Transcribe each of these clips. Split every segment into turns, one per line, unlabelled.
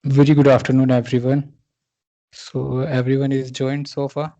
Very good afternoon, everyone. So everyone is joined so far.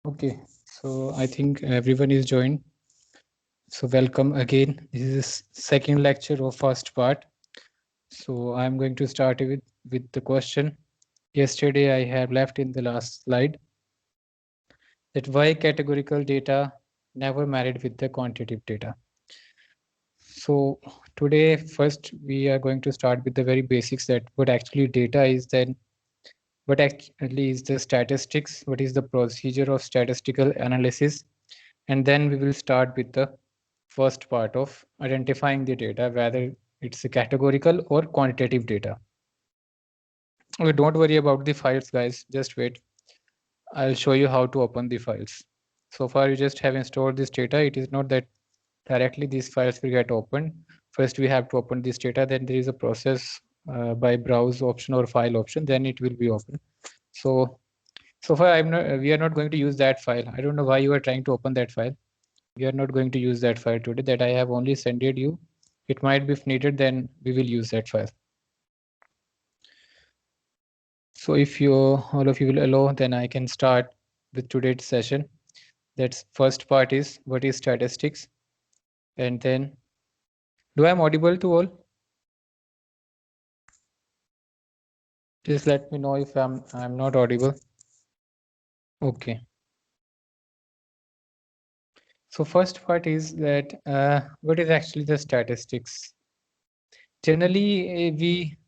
Okay, so I think everyone is joined. So welcome again. This is second lecture of first part. So I'm going to start with the question. Yesterday I have left in the last slide that why categorical data never married with the quantitative data. So today first we are going to start with the very basics that what actually data is, then what actually is the statistics, what is the procedure of statistical analysis, and then we will start with the first part of identifying the data, whether it's a categorical or quantitative data. Okay, don't worry about the files, guys. Just wait. I'll show you how to open the files. So far, you just have installed this data. It is not that directly these files will get opened. First, we have to open this data. Then there is a process by browse option or file option. Then it will be open. So far, we are not going to use that file. I don't know why you are trying to open that file. We are not going to use that file today. That I have only sent it you. It might be if needed, then we will use that file. So if you all of you will allow, then I can start with today's session. That's first part is what is statistics, and then do I am audible to all? Please let me know if I'm not audible. Okay. So first part is that what is actually the statistics? Generally, we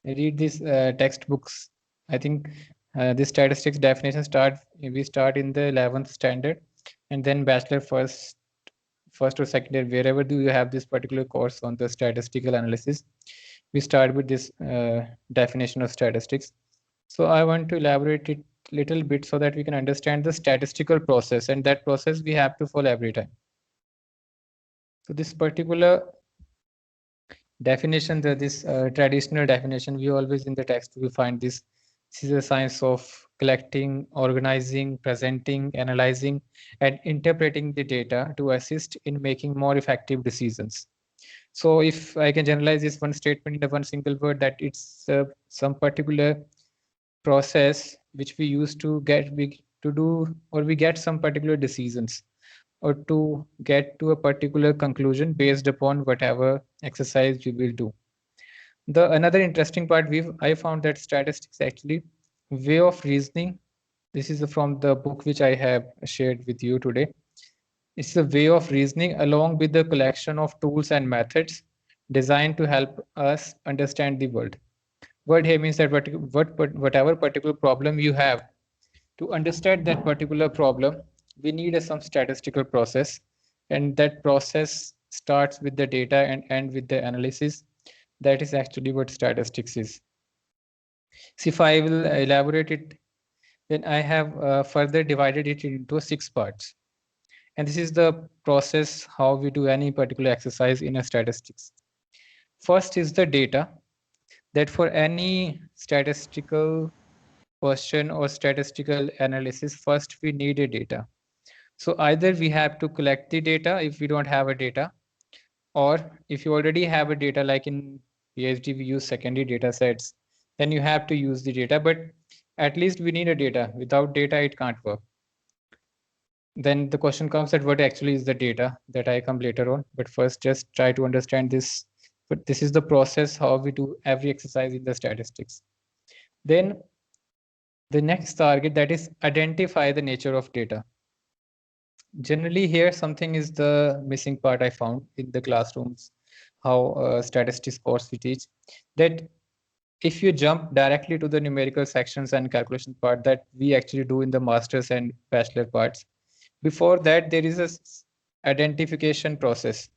read these textbooks. I think the statistics definition we start in the 11th standard, and then bachelor first or second year, wherever do you have this particular course on the statistical analysis, we start with this definition of statistics. So I want to elaborate it little bit so that we can understand the statistical process, and that process we have to follow every time. So this particular definition, this traditional definition, we always in the text we find this is a science of collecting, organizing, presenting, analyzing, and interpreting the data to assist in making more effective decisions. So if I can generalize this one statement in the one single word, that it's some particular process which we use to to do, or we get some particular decisions, or to get to a particular conclusion based upon whatever exercise we will do. The another interesting part I found that statistics actually way of reasoning. This is from the book which I have shared with you today. It's a way of reasoning along with the collection of tools and methods designed to help us understand the world. Word here means that whatever particular problem you have, to understand that particular problem, we need some statistical process, and that process starts with the data and end with the analysis. That is actually what statistics is. So if I will elaborate it, then I have further divided it into 6 parts. And this is the process how we do any particular exercise in a statistics. First is the data, that for any statistical question or statistical analysis, first we need a data. So either we have to collect the data if we don't have a data, or if you already have a data, like in PhD we use secondary data sets, then you have to use the data, but at least we need a data. Without data it can't work. Then the question comes that what actually is the data, that I come later on, but first just try to understand this. But this is the process how we do every exercise in the statistics. Then the next target, that is identify the nature of data. Generally here something is the missing part I found in the classrooms, how statistics course we teach, that if you jump directly to the numerical sections and calculation part that we actually do in the masters and bachelor parts, Before that, there is a identification process.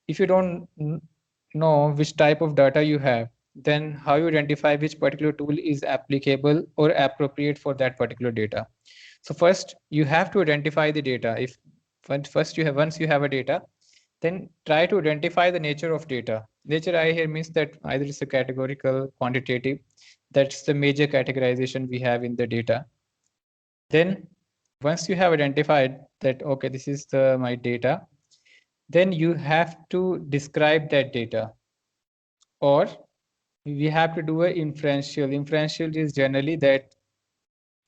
If you don't know which type of data you have, then how you identify which particular tool is applicable or appropriate for that particular data. So first you have to identify the data. If once you have a data, then try to identify the nature of data. Nature I here means that either it's a categorical, quantitative. That's the major categorization we have in the data. Then once you have identified that, okay, this is my data, then you have to describe that data, or we have to do a inferential. Inferential is generally that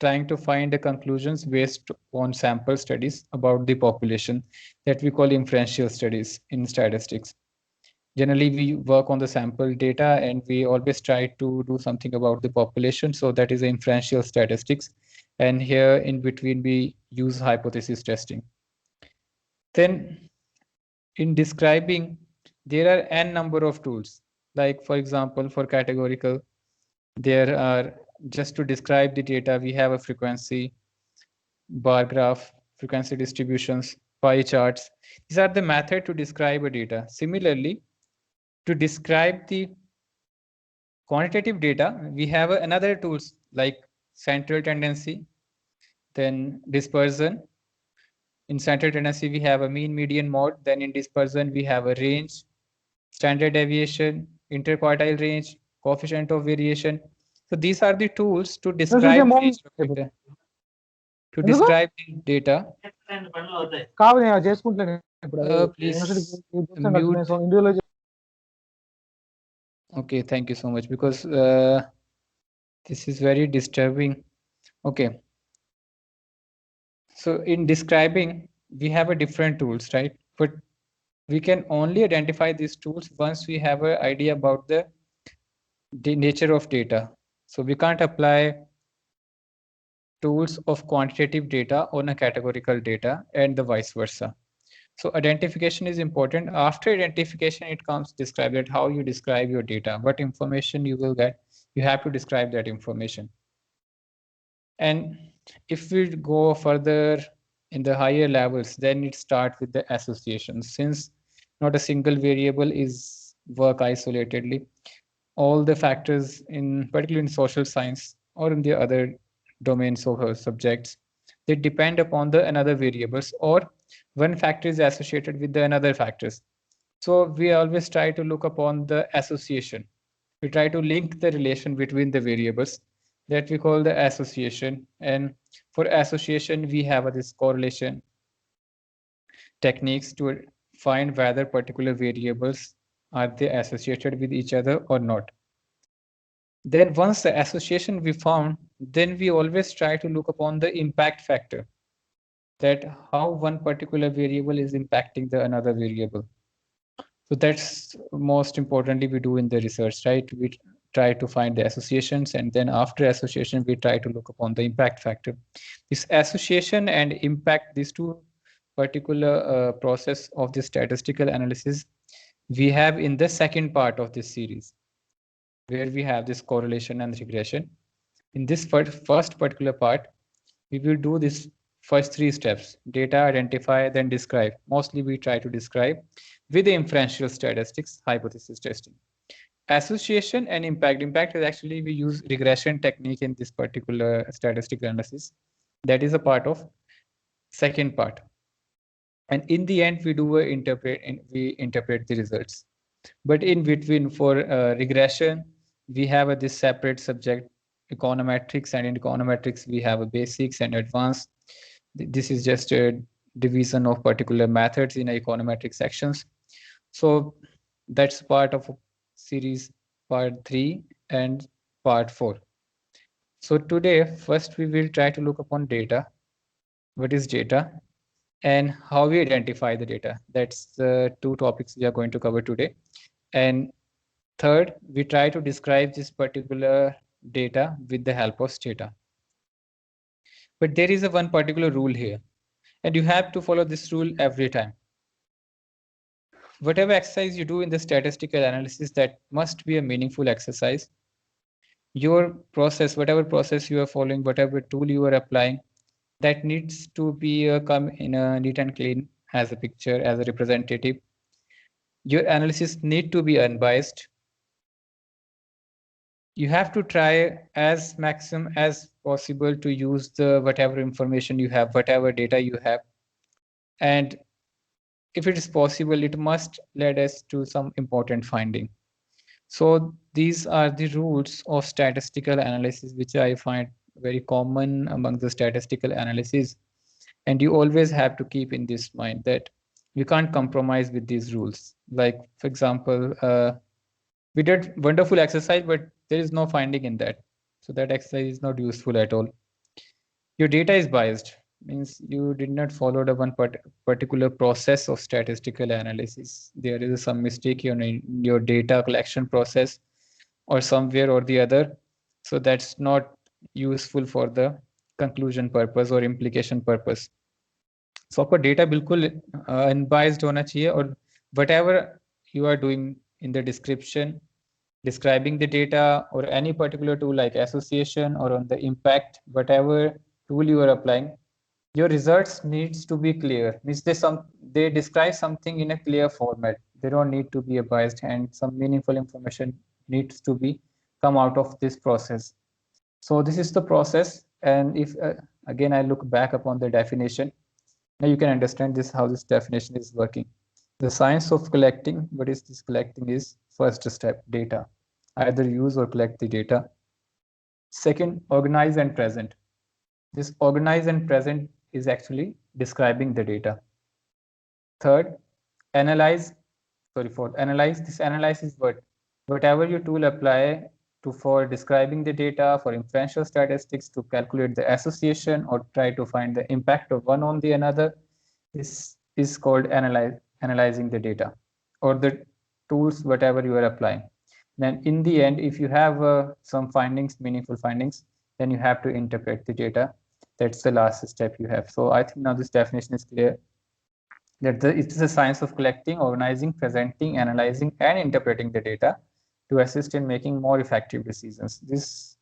trying to find the conclusions based on sample studies about the population, that we call inferential studies in statistics. Generally, we work on the sample data and we always try to do something about the population. So that is inferential statistics. And here in between, we use hypothesis testing. Then in describing, there are n number of tools. Like for example, for categorical, there are, just to describe the data, we have a frequency, bar graph, frequency distributions, pie charts. These are the method to describe a data. Similarly, to describe the quantitative data, we have another tools like central tendency, then dispersion. In central tendency, we have a mean, median, mode. Then in dispersion, we have a range, standard deviation, interquartile range, coefficient of variation. So these are the tools to describe the nature of data. To describe the data. Please mute. Okay, thank you so much, because this is very disturbing. Okay. So in describing, we have a different tools, right? But we can only identify these tools once we have an idea about the nature of data. So we can't apply tools of quantitative data on a categorical data and the vice versa. So identification is important. After identification, it comes describe that how you describe your data, what information you will get. You have to describe that information. And if we go further in the higher levels, then it starts with the association. Since not a single variable is work isolatedly, all the factors in particularly in social science or in the other domains of subjects, they depend upon the another variables, or one factor is associated with the another factors. So we always try to look upon the association. We try to link the relation between the variables, that we call the association. And for association, we have this correlation techniques to find whether particular variables are they associated with each other or not. Then once the association we found, then we always try to look upon the impact factor, that how one particular variable is impacting the another variable. So that's most importantly we do in the research, right? We try to find the associations, and then after association, we try to look upon the impact factor. This association and impact, these two particular process of the statistical analysis, we have in the second part of this series, where we have this correlation and regression. In this first particular part, we will do this first three steps: data, identify, then describe. Mostly we try to describe with the inferential statistics, hypothesis testing. Association and impact. Impact is actually we use regression technique in this particular statistical analysis. That is a part of second part. And in the end, we do we interpret the results. But in between, for regression, we have this separate subject, econometrics, and in econometrics we have a basics and advanced. This is just a division of particular methods in econometric sections. So that's part of series part 3 and part 4. So today, first we will try to look upon data. What is data and how we identify the data? That's the two topics we are going to cover today. And third, we try to describe this particular data with the help of stata. But there is one particular rule here, and you have to follow this rule every time. Whatever exercise you do in the statistical analysis, that must be a meaningful exercise. Your process, whatever process you are following, whatever tool you are applying, that needs to be come in a neat and clean as a picture, as a representative. Your analysis need to be unbiased. You have to try as maximum as possible to use the whatever information you have, whatever data you have. And if it is possible, it must lead us to some important finding. So these are the rules of statistical analysis, which I find very common among the statistical analysis. And you always have to keep in this mind that you can't compromise with these rules. Like, for example, we did wonderful exercise, but there is no finding in that. So that exercise is not useful at all. Your data is biased, means you did not follow the one particular process of statistical analysis. There is some mistake in your data collection process or somewhere or the other. So that's not useful for the conclusion purpose or implication purpose. So आपका data बिल्कुल unbiased होना चाहिए और whatever you are doing in the description, describing the data or any particular tool like association or on the impact, whatever tool you are applying, your results needs to be clear. Means they describe something in a clear format. They don't need to be a biased, and some meaningful information needs to be come out of this process. So this is the process, and if again I look back upon the definition, now you can understand this how this definition is working. The science of collecting, what is this collecting is first step, data. Either use or collect the data. Second, organize and present. This organize and present is actually describing the data. Third, analyze, fourth, analyze. This analyze is whatever your tool apply to for describing the data, for inferential statistics, to calculate the association or try to find the impact of one on the another. This is called analyzing the data or the tools, whatever you are applying. Then in the end, if you have some findings, meaningful findings, then you have to interpret the data. That's the last step you have. So I think now this definition is clear that it is a science of collecting, organizing, presenting, analyzing, and interpreting the data to assist in making more effective decisions. This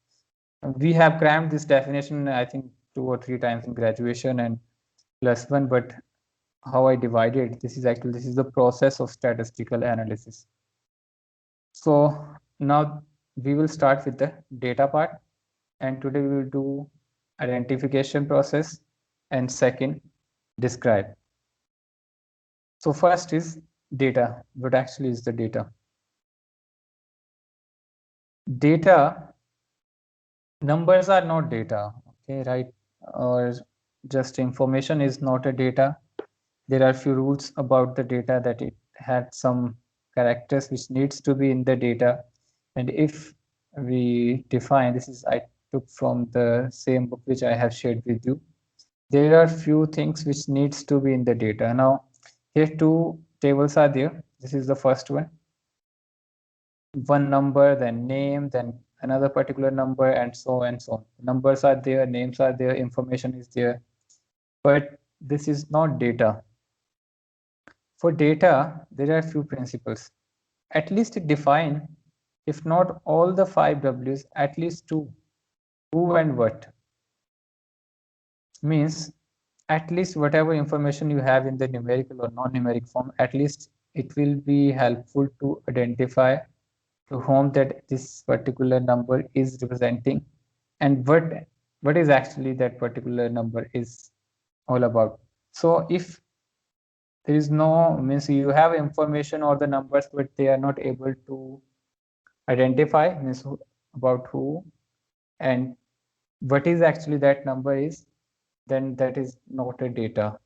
we have crammed this definition, I think, 2 or 3 times in graduation and +1, but how I divide it, this is the process of statistical analysis. So now we will start with the data part, and today we will do identification process and second describe. So first is data. What actually is the data? Data, numbers are not data, okay, right? Or just information is not a data. There are few rules about the data that it had some characters which needs to be in the data. And if we define, this is I took from the same book which I have shared with you. There are few things which needs to be in the data. Now, here 2 tables are there. This is the first one. One number, then name, then another particular number, and so on and so on. Numbers are there, names are there, information is there. But this is not data. For data, there are few principles. At least define, if not all the 5 W's, at least 2. Who and what. Means at least whatever information you have in the numerical or non-numeric form, at least it will be helpful to identify to whom that this particular number is representing and what is actually that particular number is all about. So if there is no, means you have information or the numbers but they are not able to identify, means about who and what is actually that number is, then that is not a data.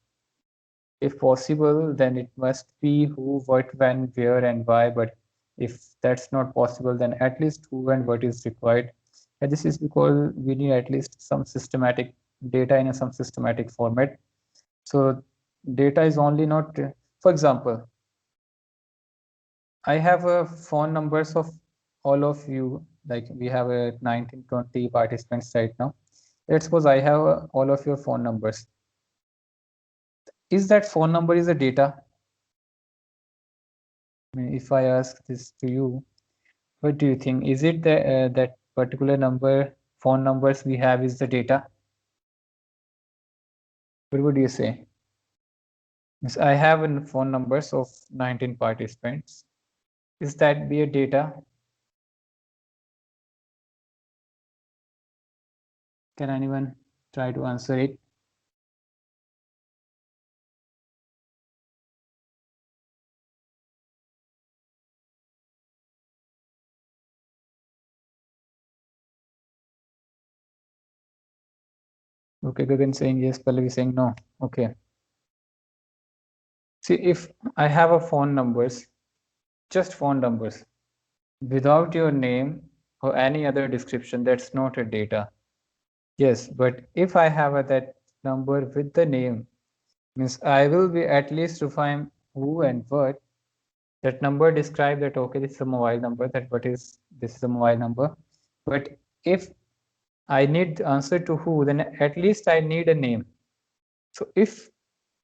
If possible, then it must be who, what, when, where, and why. But if that's not possible, then at least who and what is required. And this is because we need at least some systematic data in some systematic format. So data is only not, for example, I have a phone numbers of all of you, like we have a 1920 participants right now. Let's suppose I have all of your phone numbers. Is that phone number is a data? I mean, if I ask this to you, what do you think? Is it that particular number, phone numbers we have is the data? What would you say? Yes, I have phone numbers of 19 participants. Is that be a data? Can anyone try to answer it? Okay, Gagan saying yes, Pallavi saying no. Okay. See, if I have a phone numbers, just phone numbers, without your name or any other description, that's not a data. Yes, but if I have that number with the name, means I will be at least to find who and what. That number describe that, okay, this is a mobile number, that what is, this is a mobile number. But if I need the answer to who, then at least I need a name. So if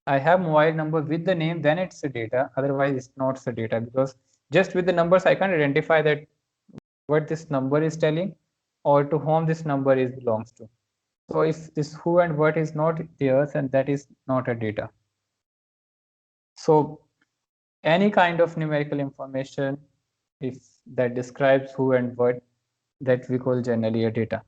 I have mobile number with the name, then it's a data. Otherwise, it's not a data, because just with the numbers, I can't identify that what this number is telling or to whom this number is belongs to. So if this who and what is not there, then that is not a data. So any kind of numerical information, if that describes who and what, that we call generally a data.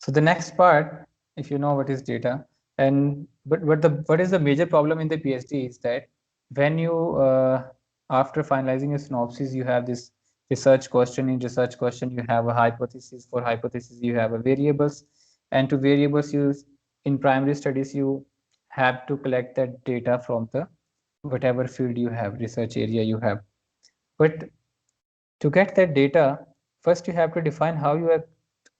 So the next part, if you know what is data, and what is the major problem in the PhD is that when you after finalizing a synopsis, you have this research question. In research question, you have a hypothesis. For hypothesis, you have a variables, and to variables, you in primary studies you have to collect that data from the whatever field you have, research area you have. But to get that data, first you have to define how you are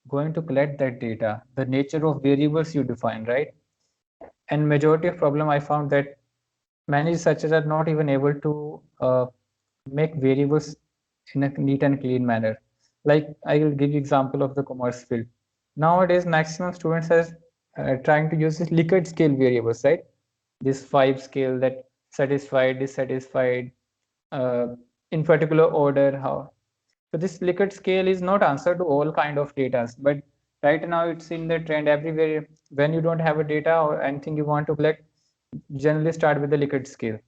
going to collect that data, the nature of variables you define, right? And majority of problem I found that many researchers are not even able to make variables in a neat and clean manner. Like I will give you example of the commerce field. Nowadays, maximum students are trying to use this Likert scale variables, right? This 5 scale, that satisfied, dissatisfied, uh, in particular order, how. So this Likert scale is not answer to all kind of data, but right now it's in the trend everywhere. When you don't have a data or anything you want to collect, generally start with the Likert scale.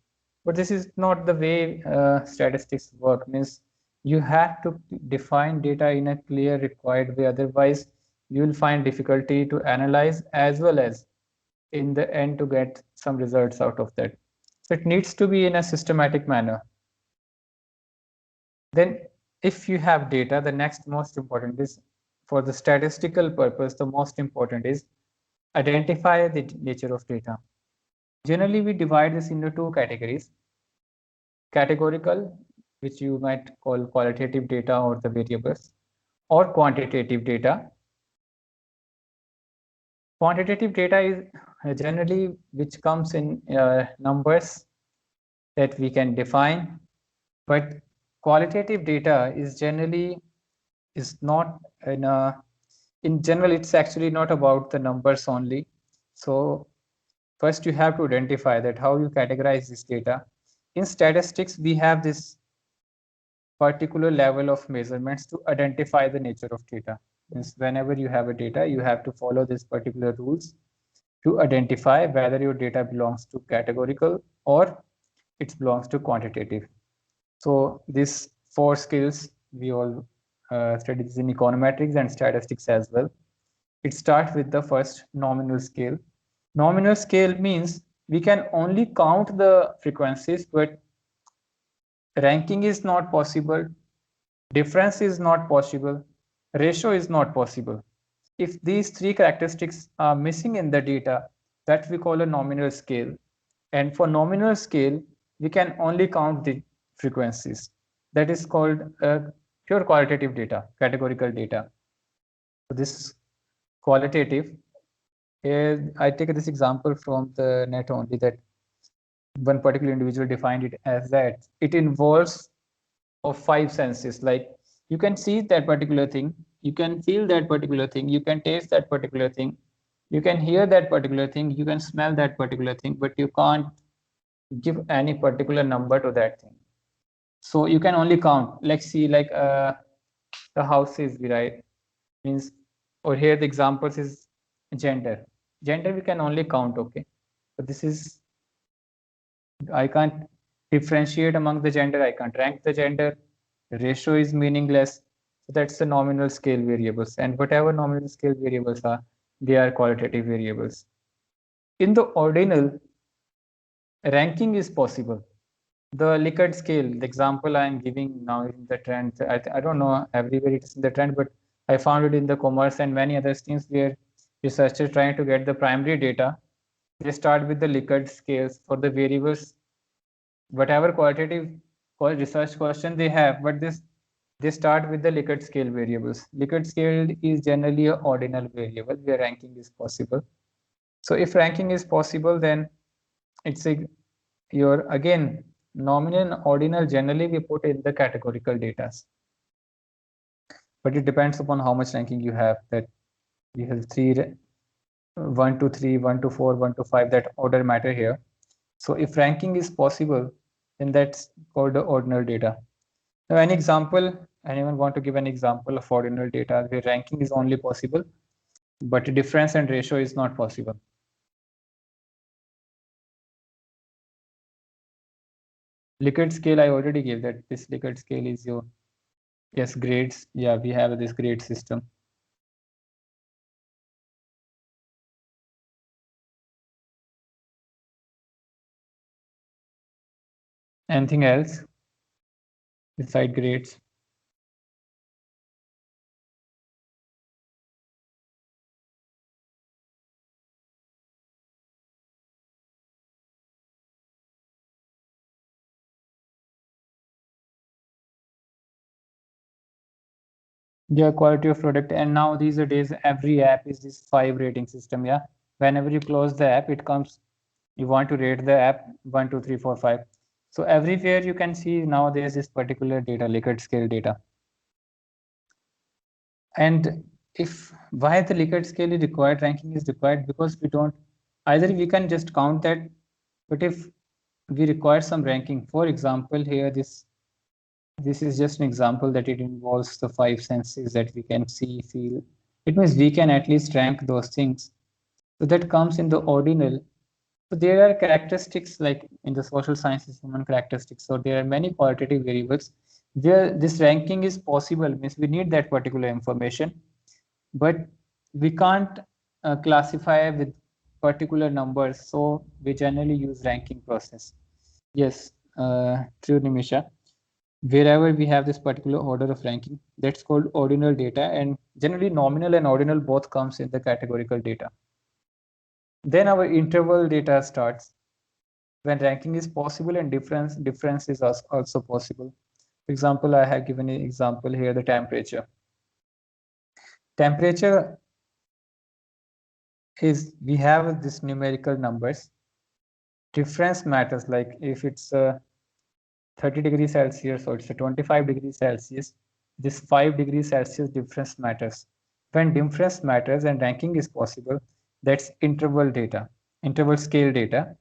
But this is not the way statistics work. Means you have to define data in a clear, required way. Otherwise, you will find difficulty to analyze as well as in the end to get some results out of that. So it needs to be in a systematic manner. Then if you have data, the next most important is, for the statistical purpose, the most important is identify the nature of data. Generally, we divide this into two categories: categorical, which you might call qualitative data or the variables, or quantitative data. Quantitative data is generally which comes in numbers that we can define, but qualitative data is generally is not in general, it's actually not about the numbers only. So first you have to identify that how you categorize this data. In statistics, we have this particular level of measurements to identify the nature of data. Means whenever you have a data, you have to follow these particular rules to identify whether your data belongs to categorical or it belongs to quantitative. So these 4 skills, we all studied this in econometrics and statistics as well. It starts with the first, nominal scale. Nominal scale means we can only count the frequencies, but ranking is not possible, difference is not possible, ratio is not possible. If these 3 characteristics are missing in the data, that we call a nominal scale. And for nominal scale, we can only count the frequencies. That is called pure qualitative data, categorical data. So this qualitative, I take this example from the net only, that one particular individual defined it as that it involves of 5 senses. Like you can see that particular thing, you can feel that particular thing, you can taste that particular thing, you can hear that particular thing, you can smell that particular thing, but you can't give any particular number to that thing. So you can only count. Let's see, like the houses we write, means, or here the examples is gender. Gender we can only count, okay? But this is, I can't differentiate among the gender, I can't rank the gender. The ratio is meaningless. So that's the nominal scale variables. And whatever nominal scale variables are, they are qualitative variables. In the ordinal, ranking is possible. The Likert scale, the example I am giving now in the trend, I don't know everywhere it is in the trend, but I found it in the commerce and many other streams where researchers trying to get the primary data. They start with the Likert scales for the variables, whatever qualitative research question they have, but they start with the Likert scale variables. Likert scale is generally an ordinal variable where ranking is possible. So if ranking is possible, then it's a your again nominal and ordinal generally we put in the categorical data, but it depends upon how much ranking you have. That you have 1 to 3, 1 to 4, 1 to 5, that order matter here. So if ranking is possible, then that's called the ordinal data. Now an example, anyone want to give an example of ordinal data where ranking is only possible but difference and ratio is not possible? Likert scale I already gave that. This Likert scale is your, yes, grades. Yeah, we have this grade system. Anything else beside grades? Yeah, quality of product. And now these days every app is this 5 rating system. Yeah, whenever you close the app, it comes, you want to rate the app 1 2 3 4 5. So everywhere you can see now there's this particular data, Likert scale data. And if why the Likert scale is required, ranking is required, because we don't, either we can just count that, but if we require some ranking, for example here this is just an example that it involves the 5 senses that we can see, feel. It means we can at least rank those things. So that comes in the ordinal. So there are characteristics like in the social sciences, human characteristics. So there are many qualitative variables where this ranking is possible, means we need that particular information, but we can't classify with particular numbers. So we generally use ranking process. Yes, true, Nimisha. Wherever we have this particular order of ranking, that's called ordinal data, and generally nominal and ordinal both comes in the categorical data. Then our interval data starts when ranking is possible and difference is also possible. For example, I have given an example here, the temperature. Temperature is, we have this numerical numbers. Difference matters, like if it's 30 degrees Celsius or it's a 25 degrees Celsius, this 5 degrees Celsius difference matters. When difference matters and ranking is possible, that's interval data, interval scale data.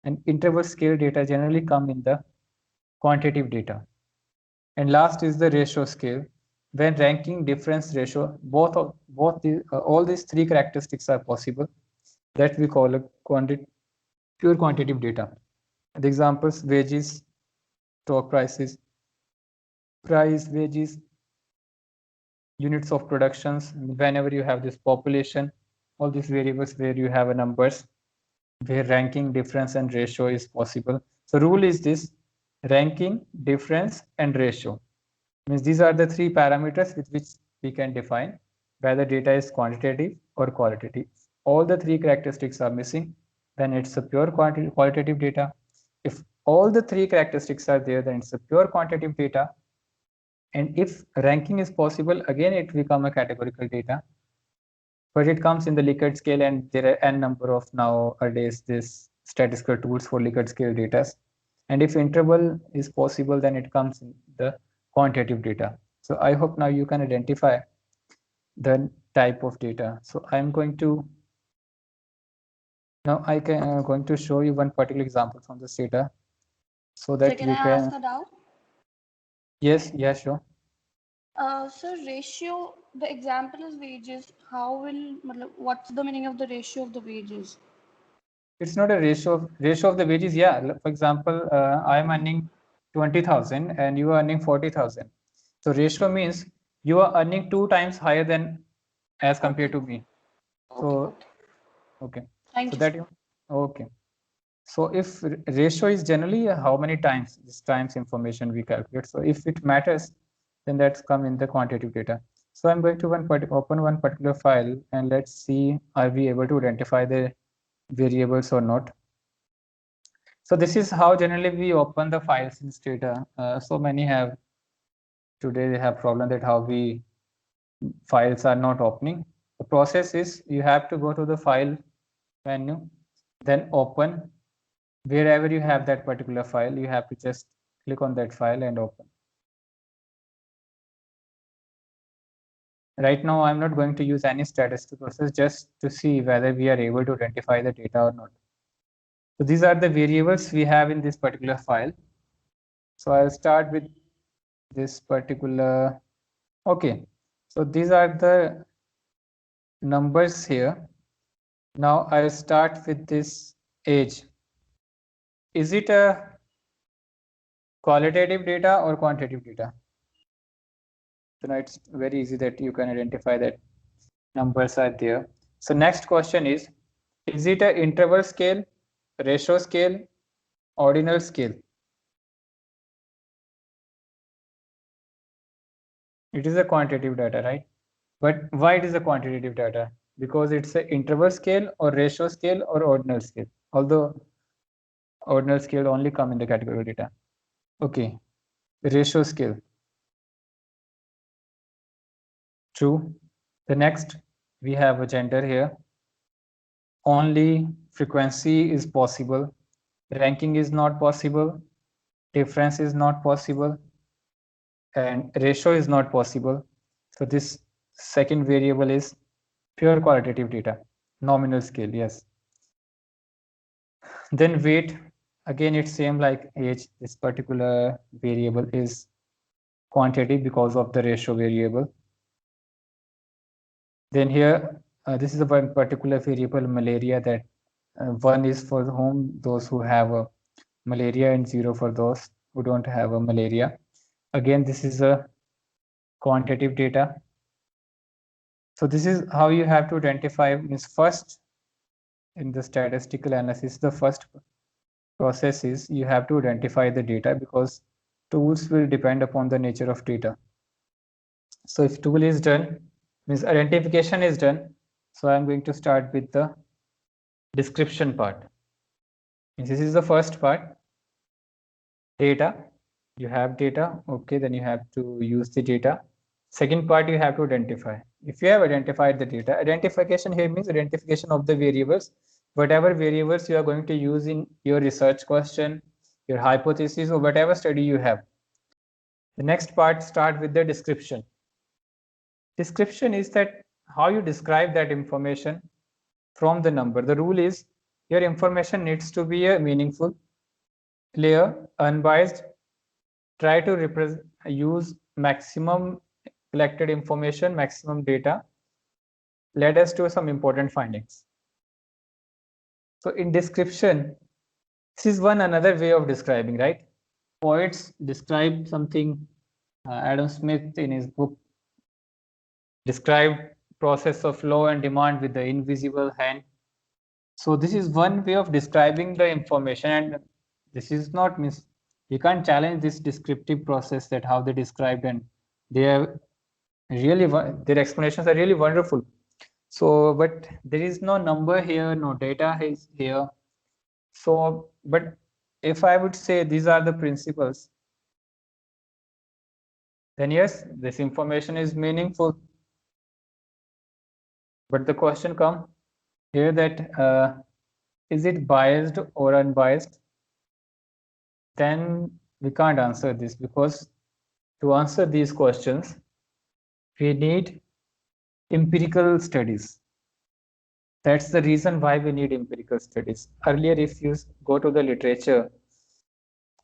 And interval scale data generally come in the quantitative data. And last is the ratio scale. When ranking, difference, ratio, all these three characteristics are possible, that we call a pure quantitative data. The examples: wages, stock prices, price, wages, units of productions. Whenever you have this population, all these variables where you have a numbers, where ranking, difference, and ratio is possible. So rule is this: ranking, difference, and ratio. Means these are the three parameters with which we can define whether data is quantitative or qualitative. All the three characteristics are missing, then it's a pure qualitative data. If all the three characteristics are there, then it's a pure quantitative data. And if ranking is possible, again it become a categorical data. But it comes in the Likert scale, and there are n number of nowadays this statistical tools for Likert scale data. And if interval is possible, then it comes in the quantitative data. So I hope now you can identify the type of data. So I'm going to now I can going to show you one particular example from this data, so that
So can
you
I
can.
ask a doubt?
Yes, yeah, sure.
So ratio, the example is wages. How will, what's the meaning of the ratio of the wages?
It's not a ratio of the wages. Yeah, for example, I am earning 20,000 and you are earning 40,000. So ratio means you are earning 2 times higher than as compared to me. So okay.
Thank
So
you.
that you okay. So if ratio is generally how many times this times information we calculate. So if it matters, then that's come in the quantitative data. So I'm going to open one particular file and let's see, are we able to identify the variables or not. So this is how generally we open the files in Stata. So many have today they have problem that how we files are not opening. The process is you have to go to the file menu, then open. Wherever you have that particular file, you have to just click on that file and open. Right now, I'm not going to use any statistical process just to see whether we are able to identify the data or not. So these are the variables we have in this particular file. So I'll start with this particular, okay. So these are the numbers here. Now I'll start with this age. Is it a qualitative data or quantitative data? So now it's very easy that you can identify that numbers are there. So next question is it an interval scale, ratio scale, ordinal scale? It is a quantitative data, right? But why it is a quantitative data? Because it's an interval scale or ratio scale or ordinal scale. Although ordinal scale only come in the categorical data. Okay, ratio scale. True. The next, we have a gender here. Only frequency is possible. Ranking is not possible. Difference is not possible. And ratio is not possible. So this second variable is pure qualitative data, nominal scale, yes. Then weight, again it's same like age. This particular variable is quantitative because of the ratio variable. Then here, this is a one particular variable, malaria, that one is for whom those who have a malaria and 0 for those who don't have a malaria. Again, this is a quantitative data. So this is how you have to identify. Means first in the statistical analysis, the first process is you have to identify the data because tools will depend upon the nature of data. So if tool is done, means identification is done. So I'm going to start with the description part. Means this is the first part. Data, you have data, okay, then you have to use the data. Second part, you have to identify. If you have identified the data, identification here means identification of the variables, whatever variables you are going to use in your research question, your hypothesis, or whatever study you have. The next part start with the description. Description is that how you describe that information from the number. The rule is your information needs to be a meaningful, clear, unbiased. Try to use maximum collected information, maximum data, led us to some important findings. So in description, this is one another way of describing, right? Poets describe something. Adam Smith in his book described process of law and demand with the invisible hand. So this is one way of describing the information, and this is not means you can't challenge this descriptive process that how they described, and they are really their explanations are really wonderful. So but there is no number here, no data is here. So but if I would say these are the principles, then yes, this information is meaningful. But the question comes here that is it biased or unbiased? Then we can't answer this, because to answer these questions, we need empirical studies. That's the reason why we need empirical studies. Earlier, if you go to the literature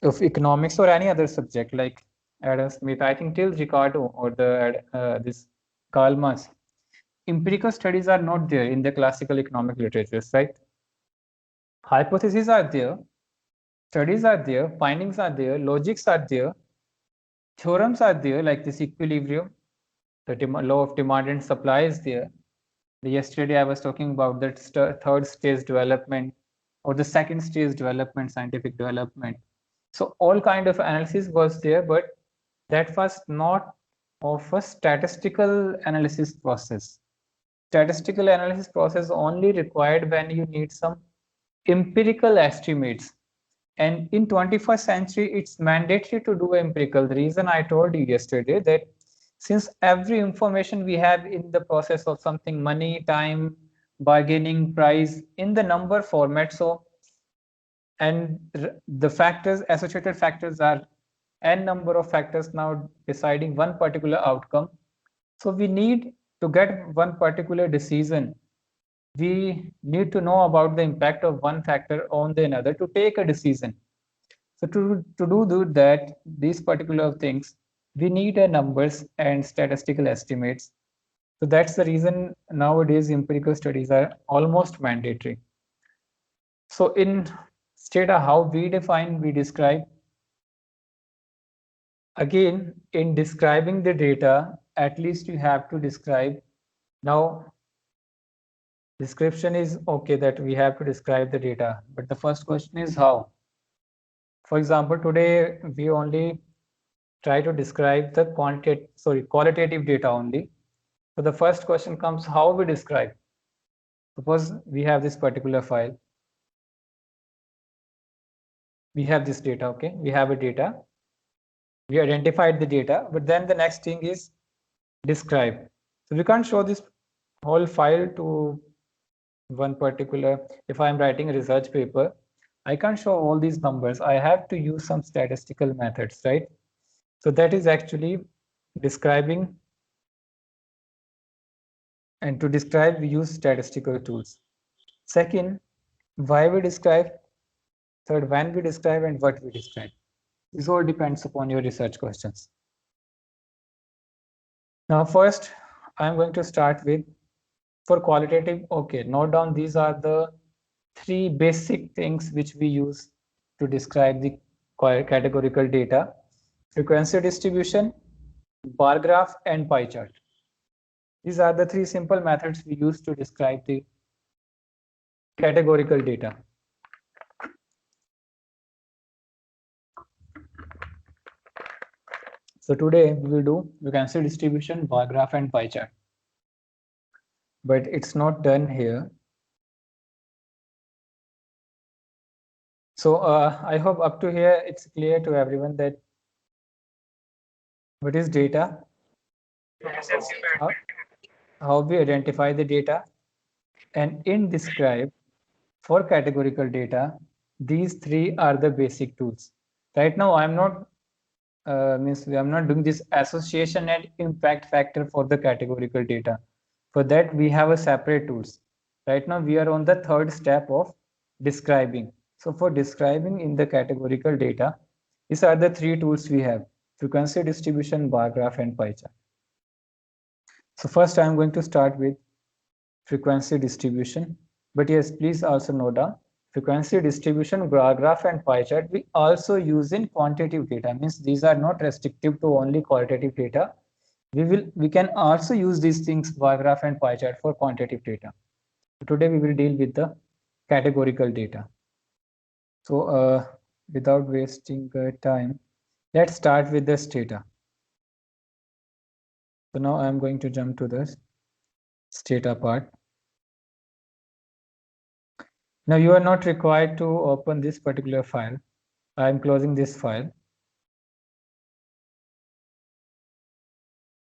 of economics or any other subject, like Adam Smith, I think till Ricardo or this Karl Marx, empirical studies are not there in the classical economic literatures, right? Hypotheses are there, studies are there, findings are there, logics are there, theorems are there, like this equilibrium, the law of demand and supply is there. Yesterday I was talking about that third stage development or the second stage development, scientific development. So all kind of analysis was there, but that was not of a statistical analysis process. Statistical analysis process only required when you need some empirical estimates. And in 21st century, it's mandatory to do empirical. The reason I told you yesterday that since every information we have in the process of something, money, time, bargaining, price, in the number format. So, and the factors, associated factors are n number of factors now deciding one particular outcome. So we need to get one particular decision. We need to know about the impact of one factor on the another to take a decision. So to do that, these particular things, we need numbers and statistical estimates. So that's the reason nowadays empirical studies are almost mandatory. So in Stata, how we define, we describe. Again, in describing the data, at least you have to describe. Now, description is okay that we have to describe the data, but the first question is how. For example, today we only try to describe the qualitative data only. So the first question comes, how we describe. Suppose we have this particular file. We have this data, okay? We have a data. We identified the data, but then the next thing is describe. So we can't show this whole file to one particular, if I'm writing a research paper, I can't show all these numbers. I have to use some statistical methods, right? So that is actually describing. And to describe, we use statistical tools. Second, why we describe. Third, when we describe and what we describe. This all depends upon your research questions. Now, first, I'm going to start with, for qualitative, okay, note down these are the three basic things which we use to describe the categorical data: frequency distribution, bar graph, and pie chart. These are the three simple methods we use to describe the categorical data. So today we will do frequency distribution, bar graph, and pie chart. But it's not done here. So I hope up to here it's clear to everyone that what is data, how we identify the data, and in describe for categorical data, these three are the basic tools. Right now, I'm not I'm not doing this association and impact factor for the categorical data. For that, we have a separate tools. Right now, we are on the third step of describing. So for describing in the categorical data, these are the three tools we have: frequency distribution, bar graph, and pie chart. So first, I'm going to start with frequency distribution. But yes, please also note down frequency distribution, bar graph, and pie chart we also use in quantitative data. Means these are not restrictive to only qualitative data. We can also use these things, bar graph and pie chart, for quantitative data. Today we will deal with the categorical data. So without wasting time, let's start with this data. So now I'm going to jump to this data part. Now you are not required to open this particular file. I'm closing this file.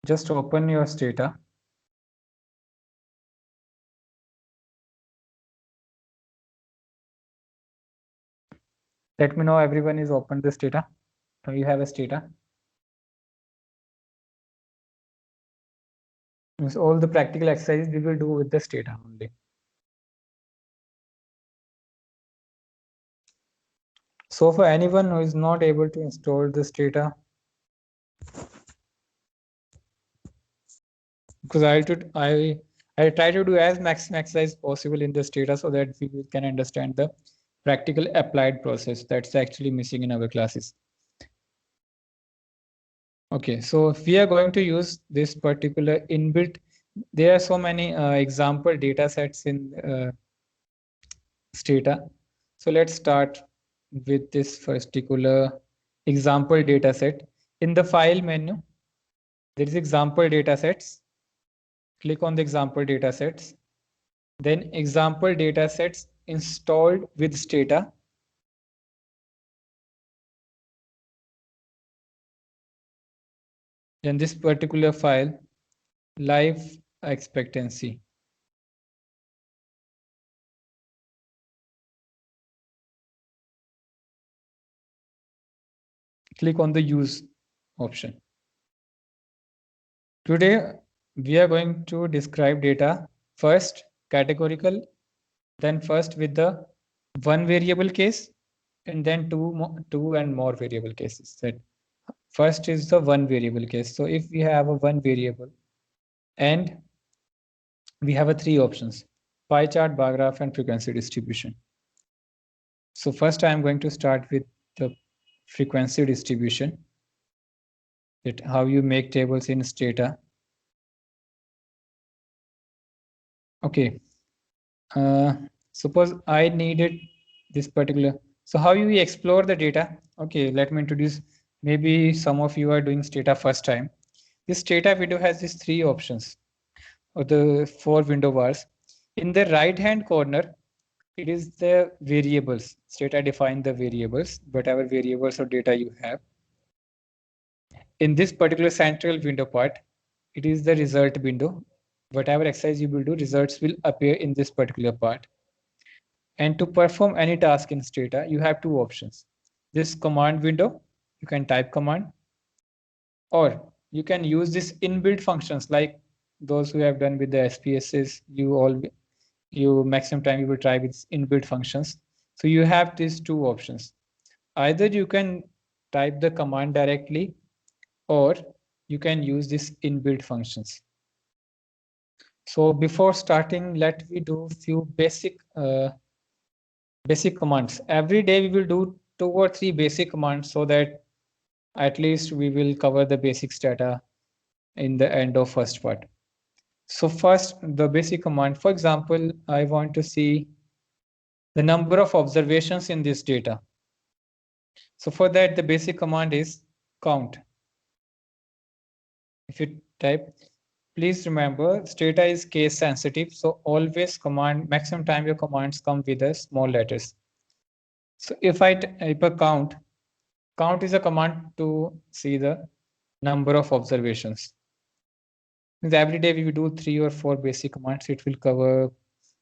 Just open your data. Let me know everyone is open this data. Now you have a data. Means all the practical exercises we will do with this data only. So for anyone who is not able to install this data, because I try to do as max as possible in this data so that we can understand the practical applied process that's actually missing in our classes. Okay, so we are going to use this particular inbuilt. There are so many example data sets in Stata. So let's start with this particular example data set. In the file menu, there is example data sets. Click on the example data sets. Then example data sets installed with Stata. Then this particular file, life expectancy. Click on the use option. Today, we are going to describe data first categorical, then first with the one variable case, and then two and more variable cases. That first is the one variable case. So if we have a one variable and we have a three options: pie chart, bar graph, and frequency distribution. So first I am going to start with the frequency distribution, that how you make tables in Stata. Okay, suppose I needed this particular. So how you explore the data? Okay, let me introduce. Maybe some of you are doing Stata first time. This Stata window has these three options, or the four window bars. In the right hand corner, it is the variables. Stata define the variables, whatever variables or data you have. In this particular central window part, it is the result window. Whatever exercise you will do, results will appear in this particular part. And to perform any task in Stata, you have two options. This command window, you can type command, or you can use this inbuilt functions like those who have done with the SPSS. You maximum time you will try with inbuilt functions. So you have these two options. Either you can type the command directly, or you can use this inbuilt functions. So before starting, let me do few basic commands. Every day we will do 2 or 3 basic commands so that at least we will cover the basics data in the end of first part. So first, the basic command. For example, I want to see the number of observations in this data. So for that, the basic command is count. If you type, please remember Stata is case sensitive. So always command, maximum time your commands come with the small letters. So if I type a count is a command to see the number of observations. Every day we do 3 or 4 basic commands. It will cover,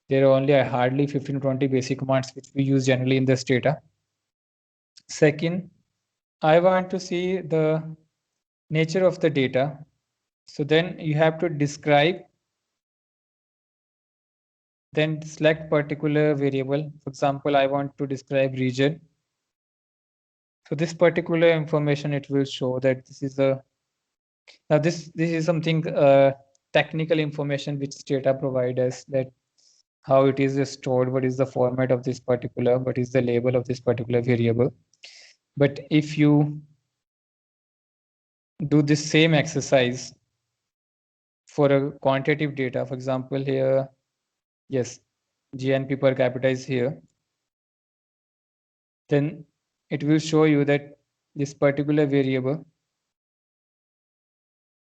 there are only hardly 15 to 20 basic commands which we use generally in this data. Second, I want to see the nature of the data. So then you have to describe, then select particular variable. For example, I want to describe region. So this particular information, it will show that this is a, now this is something technical information which Stata provide us, that how it is stored, what is the format of this particular, what is the label of this particular variable. But if you do this same exercise for a quantitative data, for example, here, yes, GNP per capita is here, then it will show you that this particular variable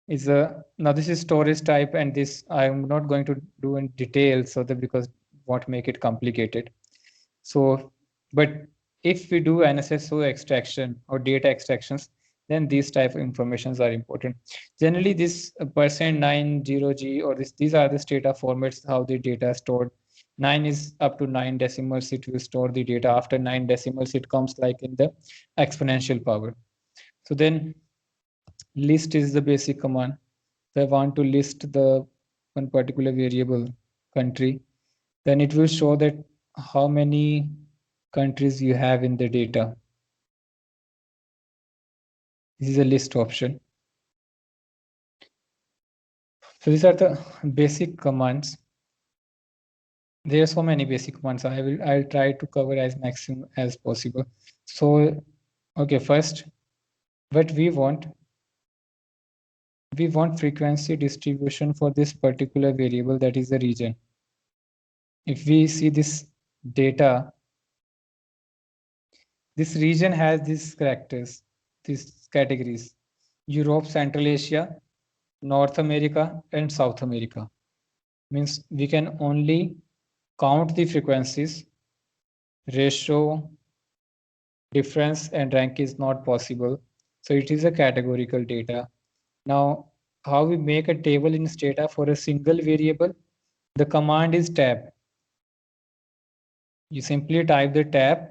is a, now this is storage type, and this I'm not going to do in detail so that because what make it complicated. So, but if we do NSSO extraction or data extractions, then these type of informations are important. Generally, this %90G or these are the Stata formats, how the data is stored. 9 is up to 9 decimals, it will store the data. After 9 decimals, it comes like in the exponential power. So then list is the basic command. So I want to list the one particular variable country, then it will show that how many countries you have in the data. This is a list option. So these are the basic commands. There are so many basic commands. I'll try to cover as maximum as possible. So okay, first, what we want frequency distribution for this particular variable, that is the region. If we see this data, this region has these characters, these categories: Europe, Central Asia, North America, and South America. Means we can only count the frequencies. Ratio, difference, and rank is not possible. So it is a categorical data. Now, how we make a table in Stata for a single variable? The command is tab. You simply type the tab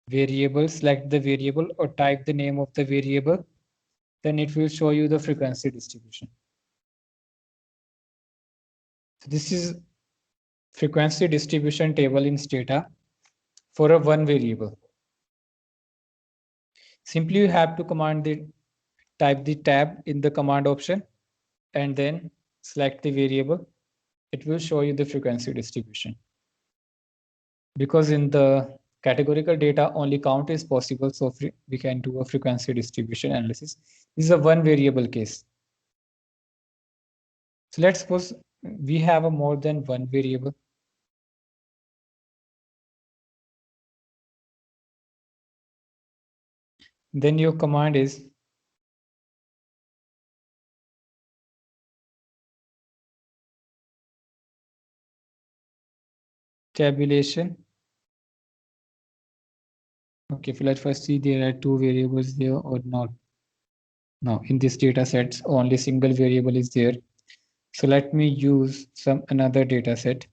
variable, select the variable, or type the name of the variable. Then it will show you the frequency distribution. So this is frequency distribution table in Stata for a one variable. Simply you have to type the tab in the command option and then select the variable. It will show you the frequency distribution. Because in the categorical data only count is possible, so we can do a frequency distribution analysis. This is a one variable case. So let's suppose we have a more than one variable. Then your command is tabulation. Okay, so let's first see there are two variables there or not. Now in this data sets only single variable is there. So let me use another data set.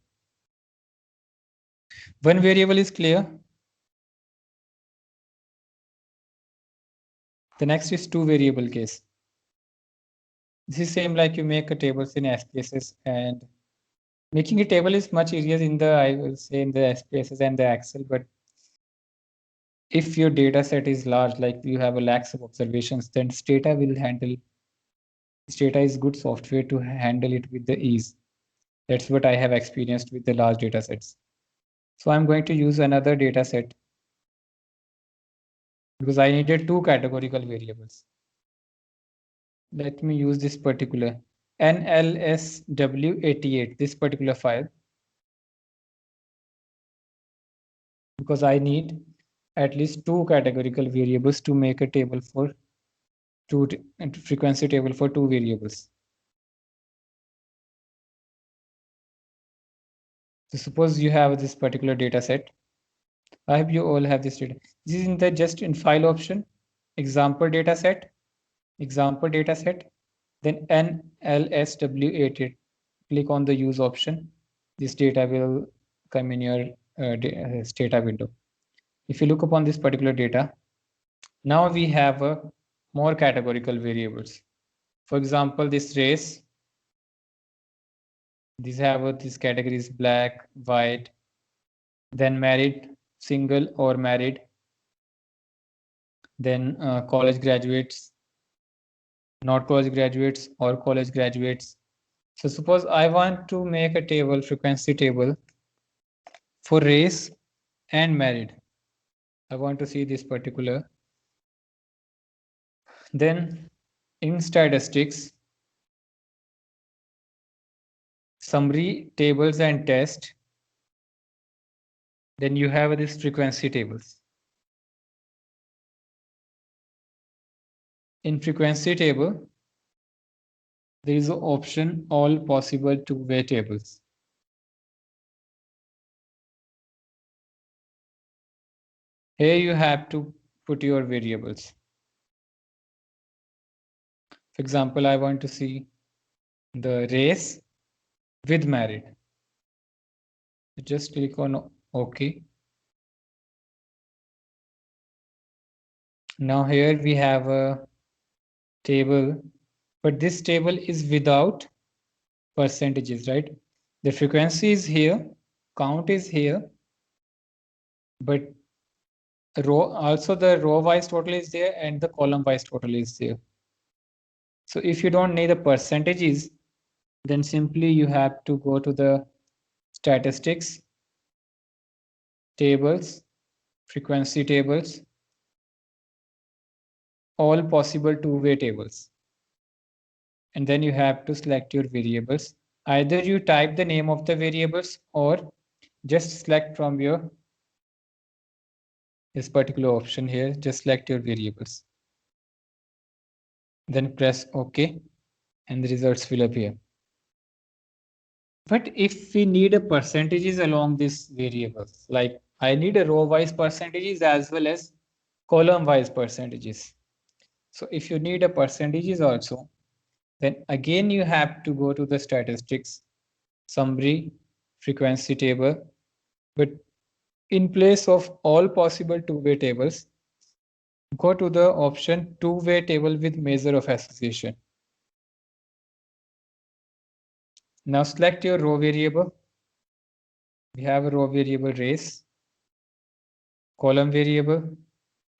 One variable is clear. The next is two variable case. This is same like you make a tables in SPSS, and making a table is much easier in the, I will say, in the SPSS and the Excel. But if your data set is large, like you have a lakhs of observations, then Stata will handle. Stata is good software to handle it with the ease. That's what I have experienced with the large data sets. So I'm going to use another data set because I needed two categorical variables. Let me use this particular NLSW88, this particular file, because I need at least two categorical variables to make a table for two frequency table for two variables. So suppose you have this particular data set. I hope you all have this data. This is in the just in file option, example data set, then NLSW88. Click on the use option. This data will come in your data window. If you look upon this particular data, now we have more categorical variables. For example, this race, these have these categories: black, white, then married, single or married, then college graduates, not college graduates, or college graduates. So suppose I want to make a table, frequency table for race and married. I want to see this particular. Then in statistics, summary tables and test, then you have this frequency tables. In frequency table, there is an option all possible two-way tables. Here you have to put your variables. For example, I want to see the race with married. Just click on OK. Now here we have a table, but this table is without percentages, right? The frequency is here, count is here, but also the row wise total is there and the column wise total is there. So if you don't need the percentages, Then simply you have to go to the statistics, tables, frequency tables, all possible two-way tables. And then you have to select your variables. Either you type the name of the variables or just select from your this particular option here, just select your variables. Then press OK and the results will appear. But if we need a percentages along these variables, like I need a row wise percentages as well as column wise percentages. So if you need a percentages also, then again you have to go to the statistics, summary, frequency table. But in place of all possible two-way tables, go to the option two-way table with measure of association. Now select your row variable. We have a row variable race, column variable,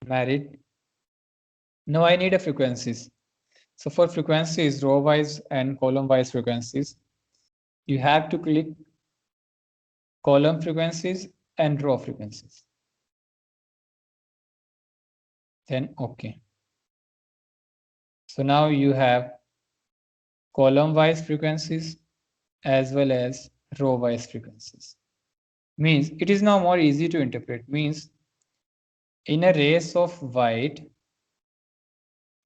married. Now I need a frequencies. So for frequencies, row wise and column wise frequencies, you have to click column frequencies and row frequencies. Then OK. So now you have column wise frequencies as well as row wise frequencies. Means it is now more easy to interpret. Means in a race of white,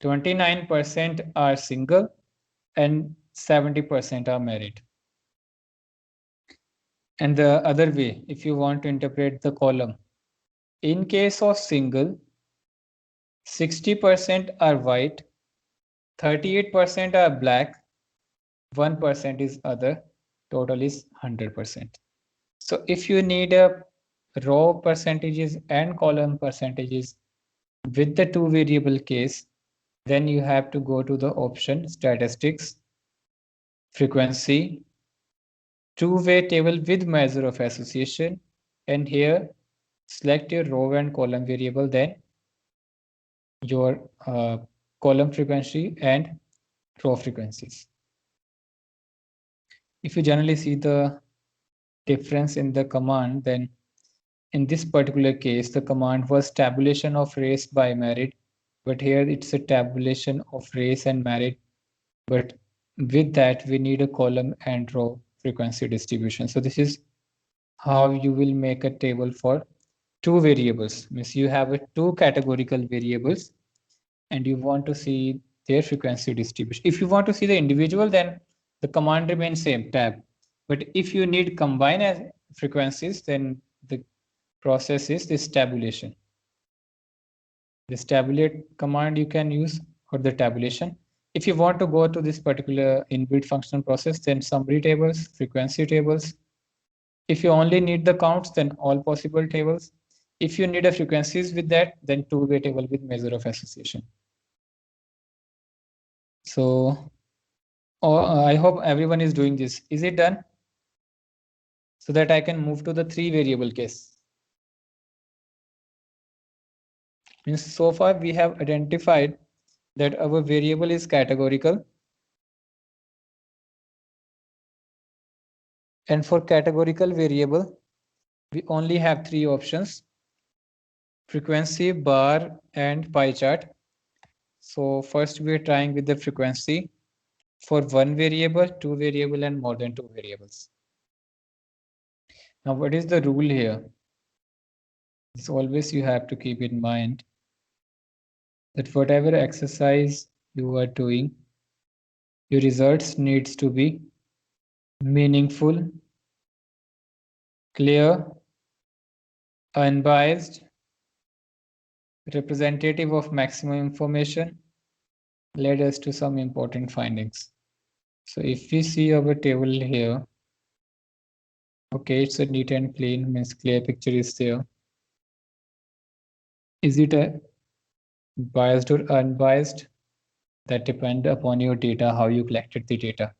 29% are single and 70% are married. And the other way, if you want to interpret the column, in case of single, 60% are white, 38% are black, 1% is other, total is 100%. So if you need a row percentages and column percentages with the two variable case, then you have to go to the option statistics, frequency, two-way table with measure of association, and here select your row and column variable, then your column frequency and row frequencies. If you generally see the difference in the command, then in this particular case, the command was tabulation of race by merit, but here it's a tabulation of race and merit. But with that, we need a column and row frequency distribution. So this is how you will make a table for two variables. Means you have a two categorical variables and you want to see their frequency distribution. If you want to see the individual, then the command remains same, tab. But if you need combine as frequencies, then the process is this tabulation. This tabulate command you can use for the tabulation. If you want to go to this particular inbuilt functional process, then summary tables, frequency tables. If you only need the counts, then all possible tables. If you need a frequencies with that, then two-way table with measure of association. So I hope everyone is doing this. Is it done? So that I can move to the three variable case. Means so far we have identified that our variable is categorical. And for categorical variable, we only have three options: frequency, bar, and pie chart. So first we are trying with the frequency for one variable, two variable, and more than two variables. Now, what is the rule here? It's always you have to keep in mind that whatever exercise you are doing, your results needs to be meaningful, clear, unbiased, representative of maximum information, led us to some important findings. So if we see our table here, okay, it's a neat and clean, means clear picture is there. Is it a biased or unbiased? That depend upon your data, how you collected the data.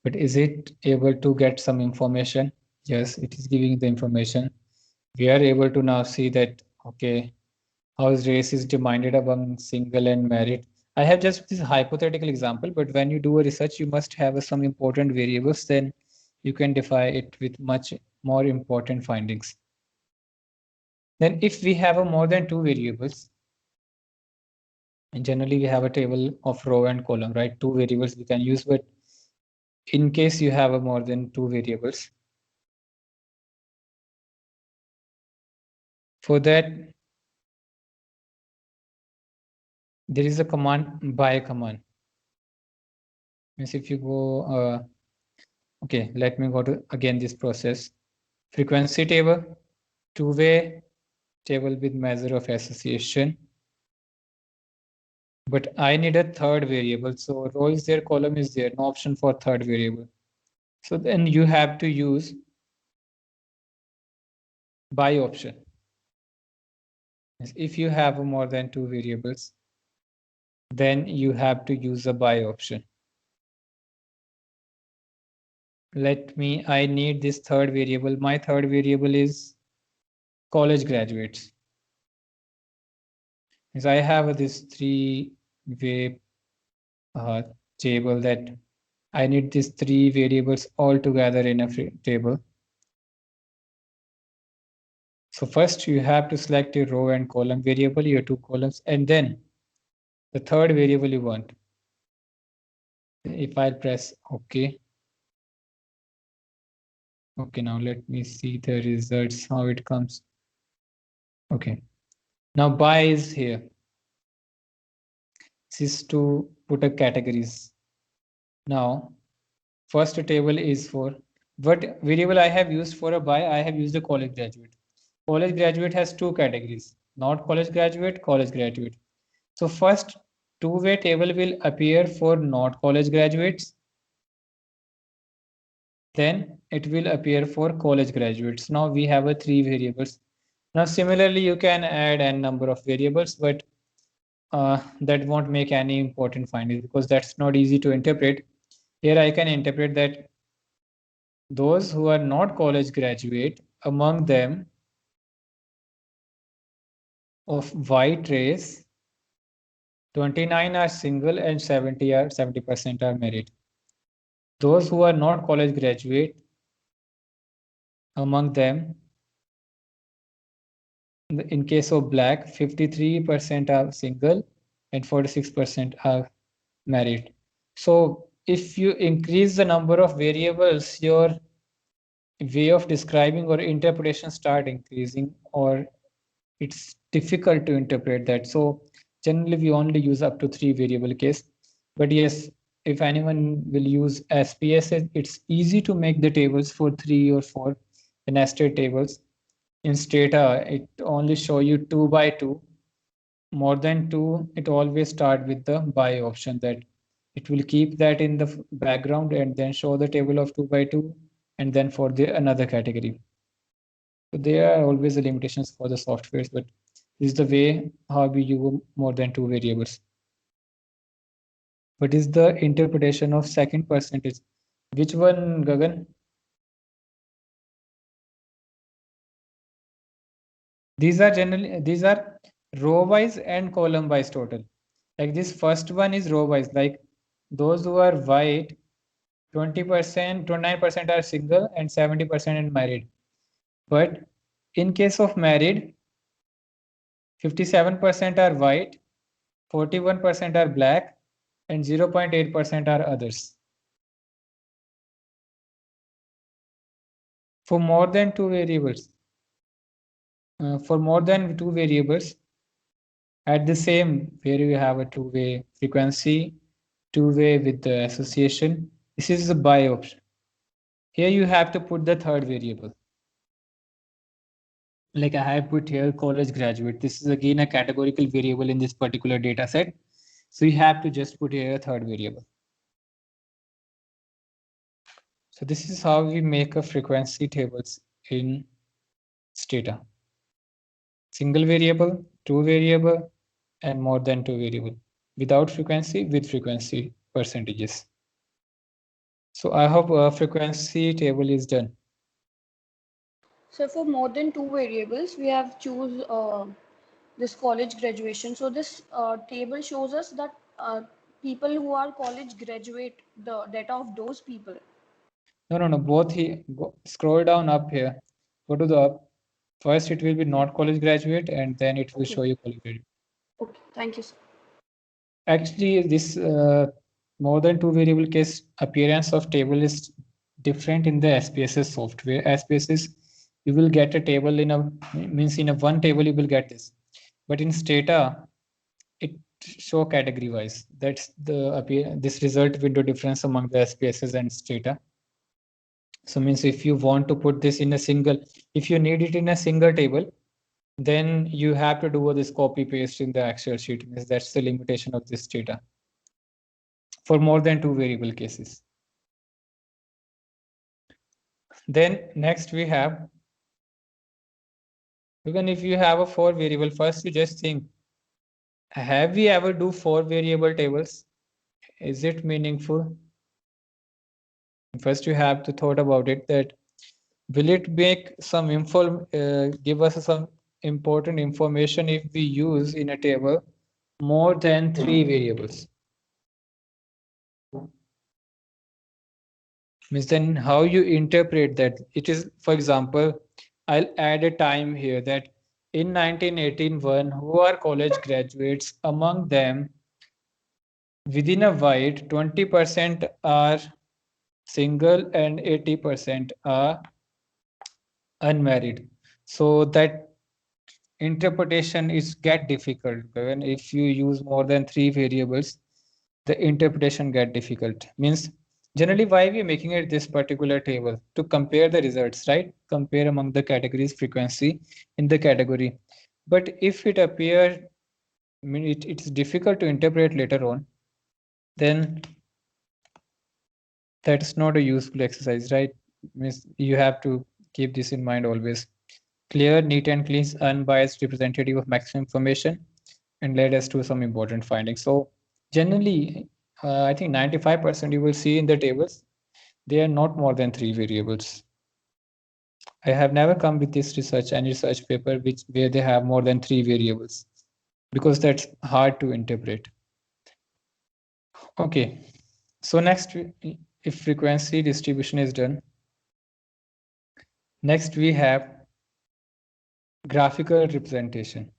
But is it able to get some information? Yes, it is giving the information. We are able to now see that, okay, how race is divided among single and married. I have just this hypothetical example, but when you do a research, you must have some important variables, then you can define it with much more important findings. Then if we have a more than two variables, and generally we have a table of row and column, right? Two variables we can use, but in case you have a more than two variables, for that, there is a command, by command. Means if you go, okay, let me go to again this process. Frequency table, two-way table with measure of association. But I need a third variable. So row is there, column is there, no option for third variable. So then you have to use by option. If you have more than two variables, then you have to use a by option. I need this third variable. My third variable is college graduates. As I have this three-way table that I need these three variables all together in a table. So first you have to select your row and column variable, your two columns, and then the third variable you want. If I press OK. Okay, now let me see the results, how it comes. Okay, now by is here. This is to put a categories. Now, first table is for what variable I have used for a by. I have used a college graduate. College graduate has two categories, not college graduate, college graduate. So first two-way table will appear for not college graduates. Then it will appear for college graduates. Now we have a three variables. Now similarly, you can add n number of variables, but that won't make any important findings because that's not easy to interpret. Here I can interpret that those who are not college graduate, among them of white race, 29 are single and 70% are married. Those who are not college graduate, among them, in case of black, 53% are single and 46% are married. So if you increase the number of variables, your way of describing or interpretation start increasing, or it's difficult to interpret that. So generally we only use up to three variable case. But yes, if anyone will use SPSS, it's easy to make the tables for 3 or 4 nested tables. In Stata, it only show you 2 by 2. More than 2, it always start with the by option, that it will keep that in the background and then show the table of 2 by 2 and then for the another category. So there are always the limitations for the softwares, but this is the way how we use more than two variables. What is the interpretation of second percentage? Which one, Gagan? These are row wise and column wise total. Like this first one is row wise, like those who are white, 20%, 29% are single and 70% are married. But in case of married, 57% are white, 41% are black, and 0.8% are others. For more than two variables, at the same, where you have a two-way frequency, two-way with the association, this is the by option. Here you have to put the third variable. Like I have put here college graduate. This is again a categorical variable in this particular data set. So you have to just put here a third variable. So this is how we make a frequency tables in Stata. Single variable, two variable, and more than two variable. Without frequency, with frequency percentages. So I hope a frequency table is done.
So for more than two variables, we have choose this college graduation. So this table shows us that people who are college graduate, the data of those people.
No. Both scroll down up here. Go to the up. First, it will be not college graduate, and then it will show you college graduate.
Okay, thank you, sir.
Actually, this more than two variable case appearance of table is different in the SPSS software. SPSS, you will get a table in a means in a one table you will get this, but in Stata, it show category wise. That's the this result window difference among the SPSS and Stata. So means if you want to put this in a single, if you need it in a single table, then you have to do this copy paste in the Excel sheet. Means that's the limitation of this data for more than two variable cases. Then next we have, even if you have a four variable, first you just think, have we ever do four variable tables? Is it meaningful? First you have to thought about it, that will it make some info, give us some important information if we use in a table more than three variables? Means then how you interpret that? It is, for example, I'll add a time here that in 1981, who are college graduates, among them within a white 20% are single and 80% are unmarried. So that interpretation is get difficult when if you use more than three variables, the interpretation get difficult. Means generally why we are making it this particular table to compare the results, right? Compare among the categories frequency in the category. But if it appears, I mean it's difficult to interpret later on, then that's not a useful exercise, right? Means you have to keep this in mind always. Clear, neat and clean, unbiased representative of maximum information, and led us to some important findings. So generally, I think 95% you will see in the tables, they are not more than three variables. I have never come with this research, any research paper where they have more than three variables, because that's hard to interpret. Okay, so next, if frequency distribution is done, next we have graphical representation.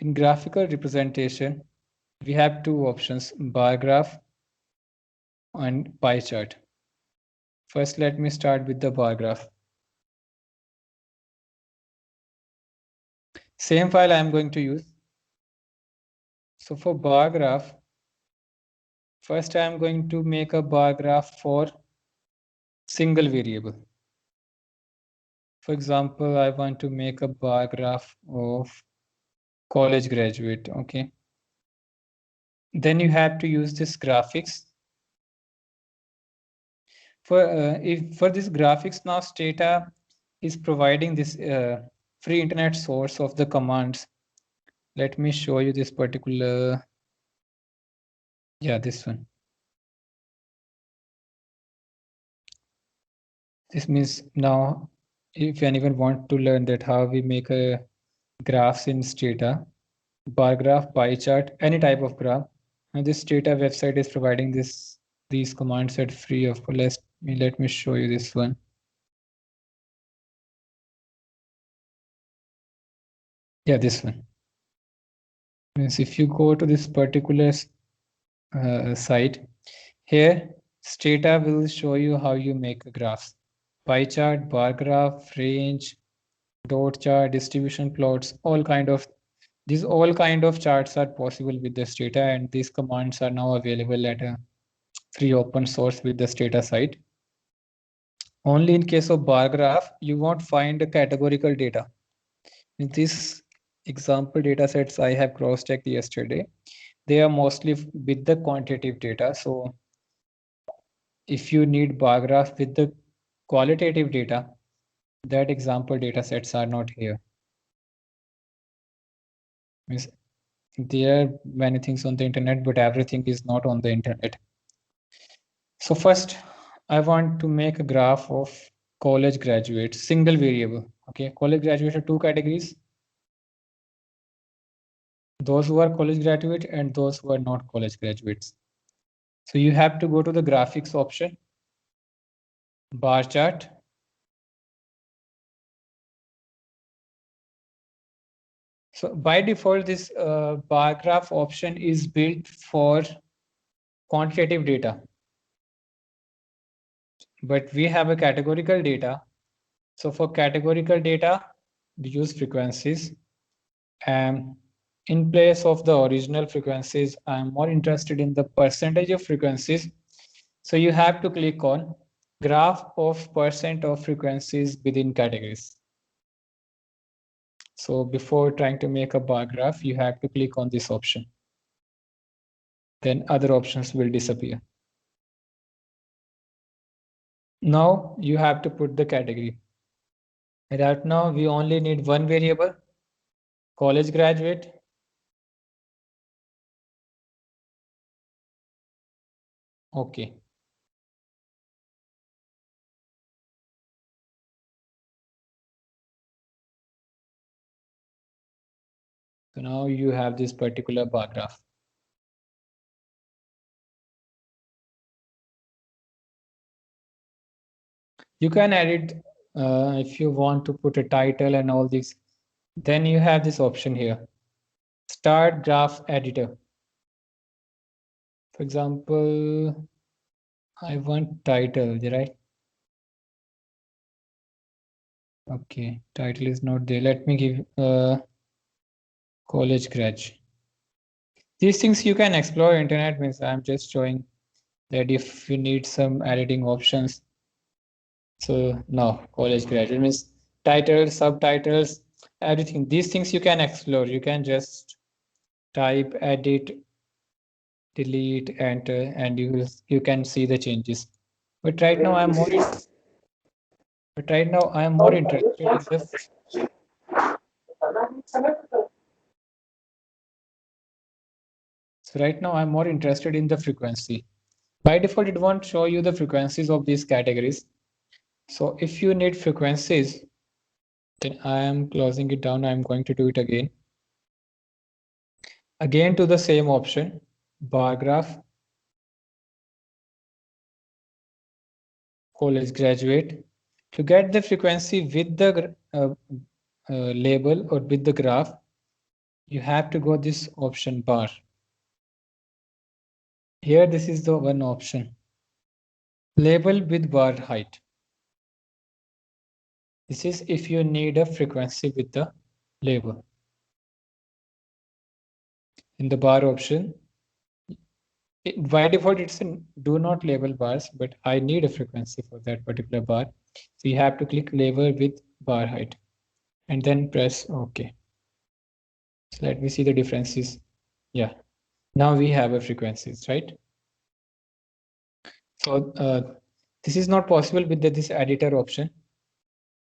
In graphical representation, we have two options, bar graph and pie chart. First, let me start with the bar graph. Same file I am going to use. So for bar graph, first I am going to make a bar graph for single variable. For example, I want to make a bar graph of college graduate, okay? Then you have to use this graphics. For this graphics now, Stata is providing this free internet source of the commands. Let me show you this particular, yeah, this one. This means now, if anyone want to learn that how we make a graphs in Stata, bar graph, pie chart, any type of graph, and this Stata website is providing these commands at free of cost. Let me show you this one. Yeah, this one. Means if you go to this particular site, here Stata will show you how you make a graphs. Pie chart, bar graph, range, dot chart, distribution plots, all kind of charts are possible with the Stata, and these commands are now available at a free open source with the Stata site. Only in case of bar graph, you won't find the categorical data. In this example data sets I have cross-checked yesterday, they are mostly with the quantitative data. So if you need bar graph with the qualitative data, that example data sets are not here. Means there are many things on the internet, but everything is not on the internet. So first, I want to make a graph of college graduates, single variable. Okay, college graduates are two categories. those who are college graduate and those who are not college graduates. So you have to go to the graphics option, bar chart. So by default, this bar graph option is built for quantitative data, but we have a categorical data. So for categorical data, we use frequencies. And in place of the original frequencies, I'm more interested in the percentage of frequencies. So you have to click on graph of percent of frequencies within categories. So before trying to make a bar graph, you have to click on this option. Then other options will disappear. Now you have to put the category. Right now we only need one variable, college graduate. Okay. So now you have this particular bar graph. You can edit if you want to put a title and all this. Then you have this option here, start graph editor. For example, I want title, right? Okay, title is not there. Let me give college grad. These things you can explore internet, means I'm just showing that if you need some editing options. So now college graduate means titles, subtitles, everything. These things you can explore. You can just type, edit, delete, enter, and you can see the changes. But right now I'm more interested in this. So right now I'm more interested in the frequency. By default, it won't show you the frequencies of these categories. So if you need frequencies, then I am closing it down. I'm going to do it again. Again to the same option, bar graph, college graduate. To get the frequency with the label or with the graph, you have to go this option bar. Here, this is the one option. Label with bar height. This is if you need a frequency with the label. In the bar option, by default, it's in do not label bars, but I need a frequency for that particular bar. So you have to click label with bar height and then press OK. So let me see the differences. Yeah, now we have a frequencies, right? So this is not possible with this editor option.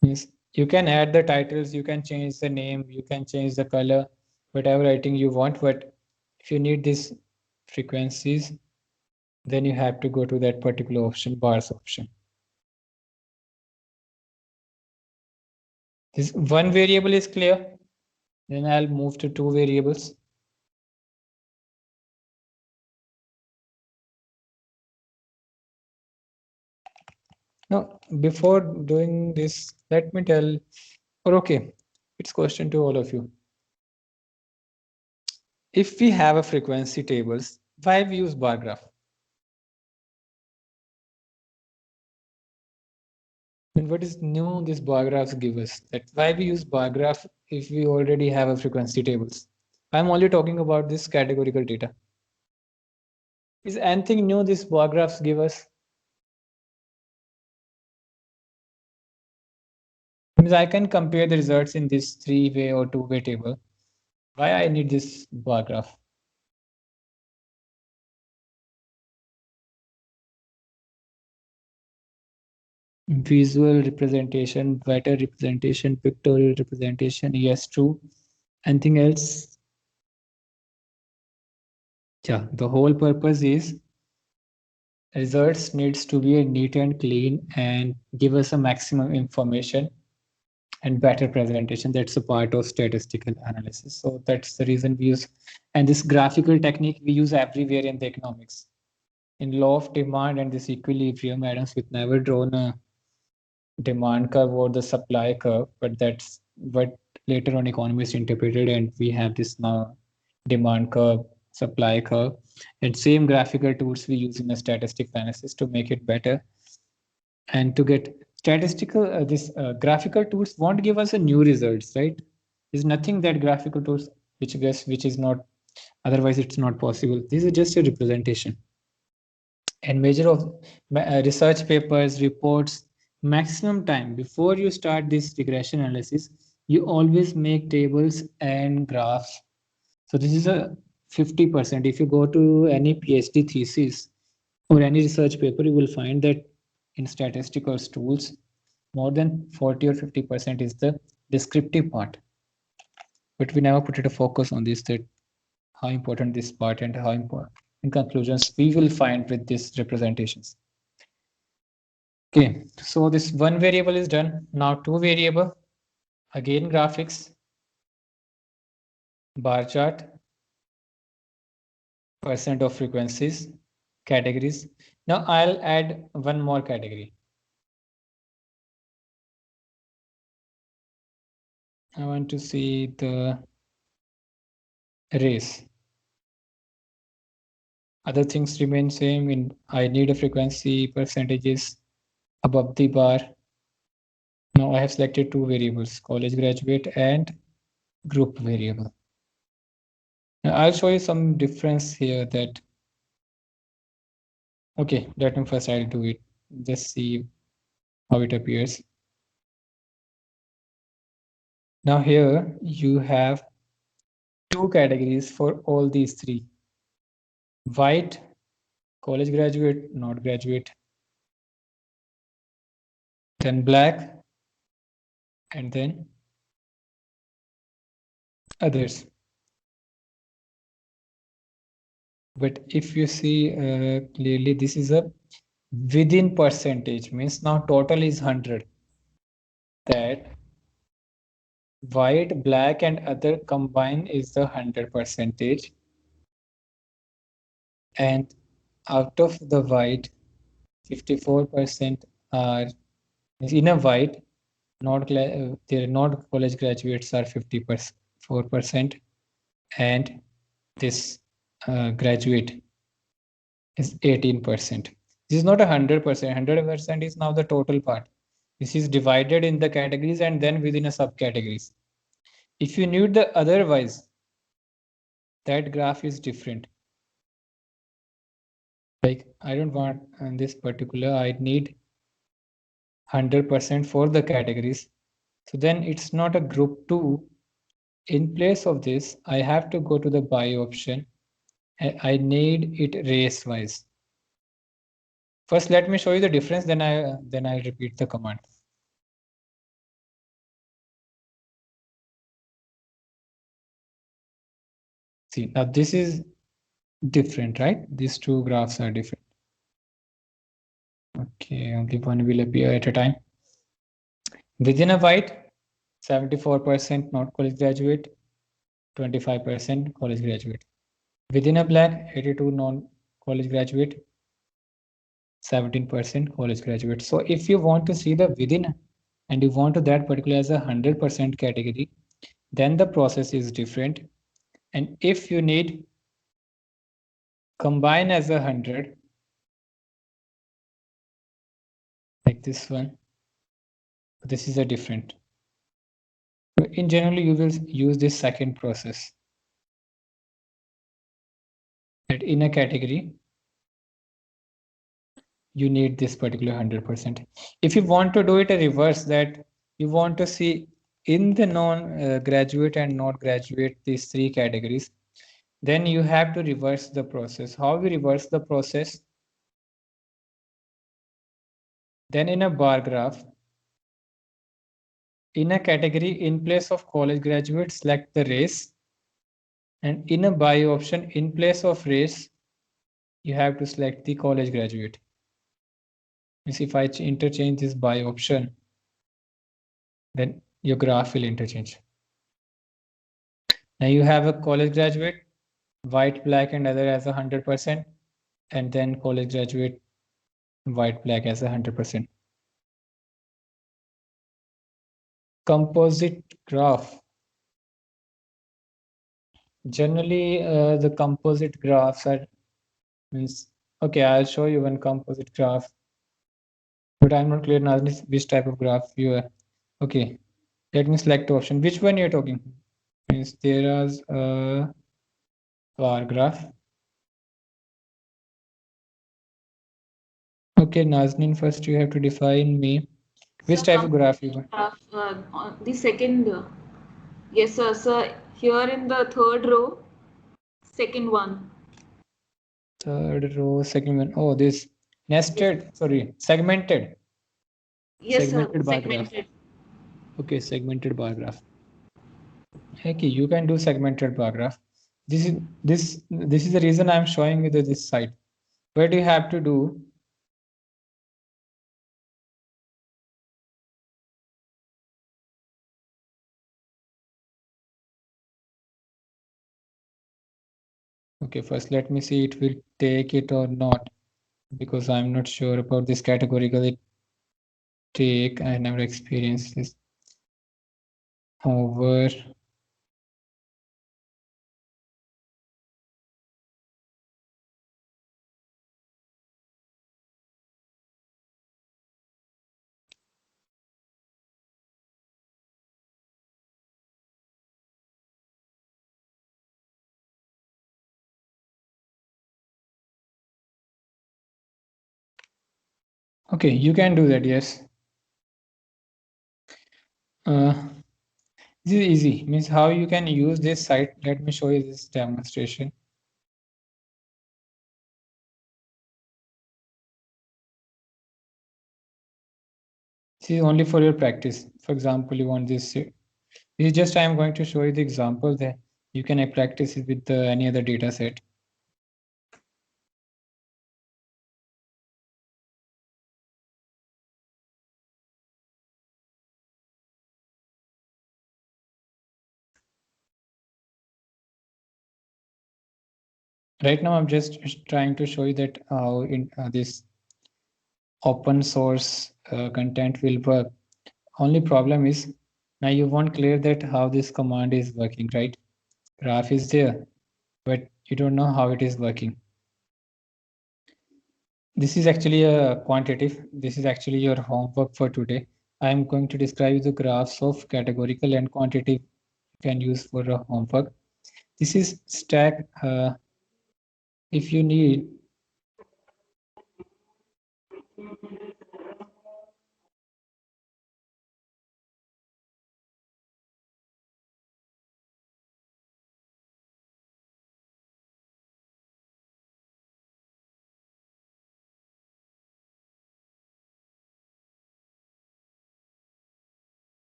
Means you can add the titles, you can change the name, you can change the color, whatever writing you want. But if you need these frequencies, then you have to go to that particular option, bars option. This one variable is clear. Then I'll move to two variables. Now, before doing this, let me tell, or okay, it's question to all of you. If we have a frequency tables, why we use bar graph? And what is new this bar graphs give us? That why we use bar graph if we already have a frequency tables? I'm only talking about this categorical data. Is anything new this bar graphs give us? Means I can compare the results in this three-way or two-way table. Why I need this bar graph? Visual representation, better representation, pictorial representation. Yes, true. Anything else? Yeah, the whole purpose is results needs to be neat and clean and give us a maximum information. and better presentation. That's a part of statistical analysis. So that's the reason we use, and this graphical technique we use everywhere in the economics. In law of demand and this equilibrium, Adam Smith never drawn a demand curve or the supply curve, but that's what later on economists interpreted, and we have this now demand curve, supply curve, and same graphical tools we use in the statistic analysis to make it better. And to get statistical, this graphical tools won't give us a new results, right? There's nothing that graphical tools which is not, otherwise it's not possible. This is just a representation. And measure of research papers, reports, maximum time before you start this regression analysis, you always make tables and graphs. So this is a 50%. If you go to any PhD thesis or any research paper, you will find that in statistical tools, more than 40 or 50% is the descriptive part. But we never put it a focus on this, that how important this part and how important in conclusions we will find with these representations. Okay, so this one variable is done. Now two variable, again graphics, bar chart, percent of frequencies, categories. Now I'll add one more category. I want to see the race. Other things remain same. In I need a frequency percentages above the bar. Now I have selected two variables, college graduate and group variable. Now I'll show you some difference here that, okay, let me first I'll do it. Just see how it appears. Now here you have two categories for all these three. White, college graduate, not graduate. Then black, and then others. But if you see clearly, this is a within percentage, means now total is 100. That white, black, and other combine is the 100 percentage. And out of the white, 54% are in a white, not their not college graduates are 54%, and this graduate is 18%. This is not 100%. 100% is now the total part. This is divided in the categories and then within a subcategories. If you need the otherwise, that graph is different. Like I don't want this particular, I need 100% for the categories. So then it's not a group 2. In place of this, I have to go to the by option. I need it race wise. First, let me show you the difference, then I repeat the command. See, now this is different, right? These two graphs are different. Okay, only one will appear at a time. Within a white, 74% not college graduate, 25% college graduate. Within a black, 82 non-college graduate, 17% college graduate. So if you want to see the within and you want to that particular as a 100% category, then the process is different. And if you need combine as a 100, like this one, this is a different. In general, you will use this second process. That in a category, you need this particular 100%. If you want to do it a reverse, that you want to see in the non-graduate and not graduate, these three categories, then you have to reverse the process. How we reverse the process? Then in a bar graph, in a category, in place of college graduate, select the race. And in a by option, in place of race, you have to select the college graduate. Means if I interchange this by option, then your graph will interchange. Now you have a college graduate, white, black, and other as 100%, and then college graduate, white, black as 100%. Composite graph. Generally, the composite graphs are means okay. I'll show you one composite graph, but I'm not clear now which type of graph you are. Okay, let me select option. Which one you're talking? Means there is a bar graph. Okay, Nazneen, first you have to define me which
Sir,
type of graph you want.
graph, on the second, yes, sir. Sir, here in the third row, second one.
Third row, second one. Oh, this nested, sorry, segmented.
Yes, sir.
Segmented bar graph.
Segmented.
Okay, segmented bar graph. Okay, you can do segmented bar graph. This is the reason I'm showing you this site. What you have to do? Okay, first let me see it will take it or not, because I'm not sure about this categorical it take. I never experienced this. However, okay, you can do that, yes. This is easy, means how you can use this site. Let me show you this demonstration. This is only for your practice. For example, you want this. This is just I am going to show you the example that you can practice it with any other data set. Right now, I'm just trying to show you that how in this open source content will work. Only problem is now you won't clear that how this command is working, right? Graph is there, but you don't know how it is working. This is actually a quantitative. This is actually your homework for today. I am going to describe the graphs of categorical and quantitative you can use for a homework. This is stack. If you need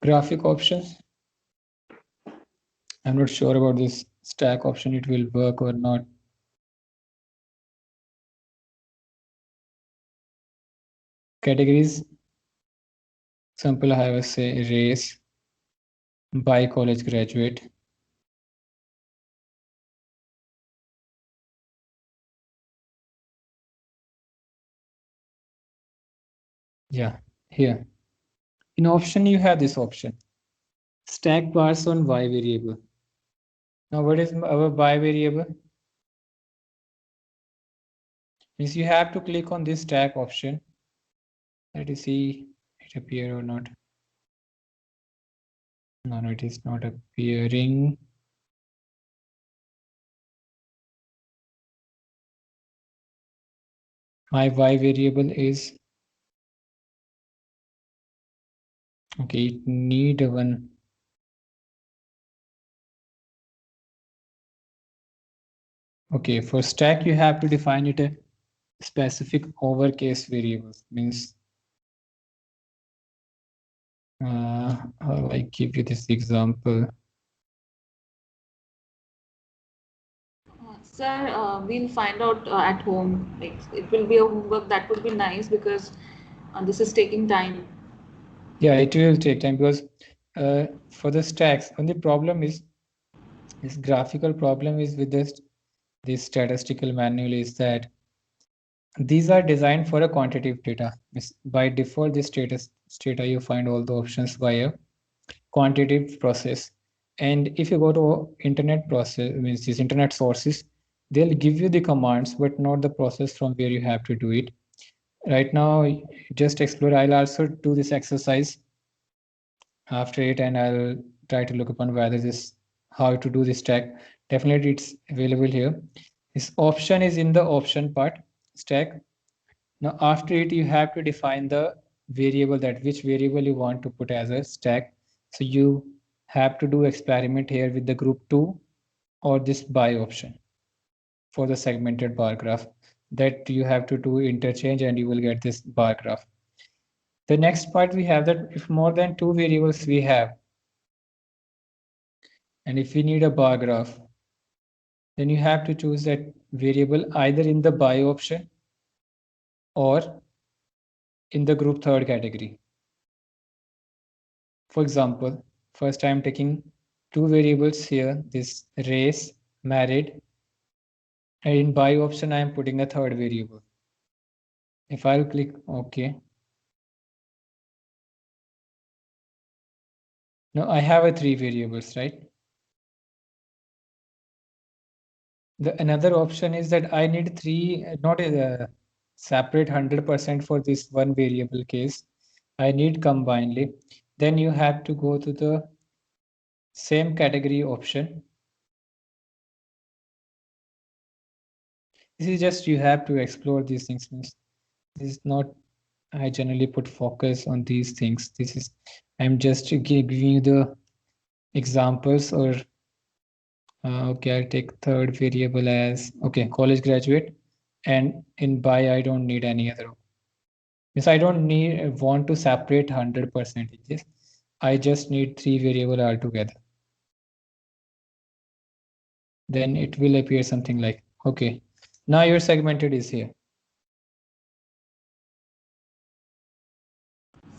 graphic options, I'm not sure about this stack option, it will work or not. Categories, example, I have a say race, by college graduate. Yeah, here. In option, you have this option. Stack bars on y variable. Now, what is our y variable? Means you have to click on this stack option. Let us see it appear or not. No, it is not appearing. My y variable is okay. It need one. Okay, for stack you have to define it a specific overcase variables. Means I'll like give you this example.
Sir, we'll find out at home. Like it will be a homework that would be nice because And this is taking time.
Yeah, it will take time because for the stacks, and the problem is this graphical problem is with this statistical manual is that these are designed for a quantitative data. By default, this data you find all the options via quantitative process. And if you go to internet process, means these internet sources, they'll give you the commands, but not the process from where you have to do it. Right now, just explore. I'll also do this exercise after it, and I'll try to look upon whether this how to do this stack. Definitely, it's available here. This option is in the option part stack. Now, after it, you have to define the variable that which variable you want to put as a stack. So you have to do experiment here with the group 2 or this by option for the segmented bar graph that you have to do interchange and you will get this bar graph. The next part we have that if more than 2 variables we have, and if we need a bar graph, then you have to choose that variable either in the by option or in the group 3rd category. For example, first I'm taking 2 variables here, this race, married, and in by option I am putting a 3rd variable. If I'll click OK, now I have a 3 variables, right? The another option is that I need 3, not a separate 100% for this one variable case. I need combinedly. Then you have to go to the same category option. This is just you have to explore these things. This is not I generally put focus on these things. This is I'm just giving you the examples or okay, I'll take 3rd variable as okay, college graduate, and in by I don't need any other. Yes, I don't want to separate 100%. I just need 3 variable altogether. Then it will appear something like okay, now your segmented is here.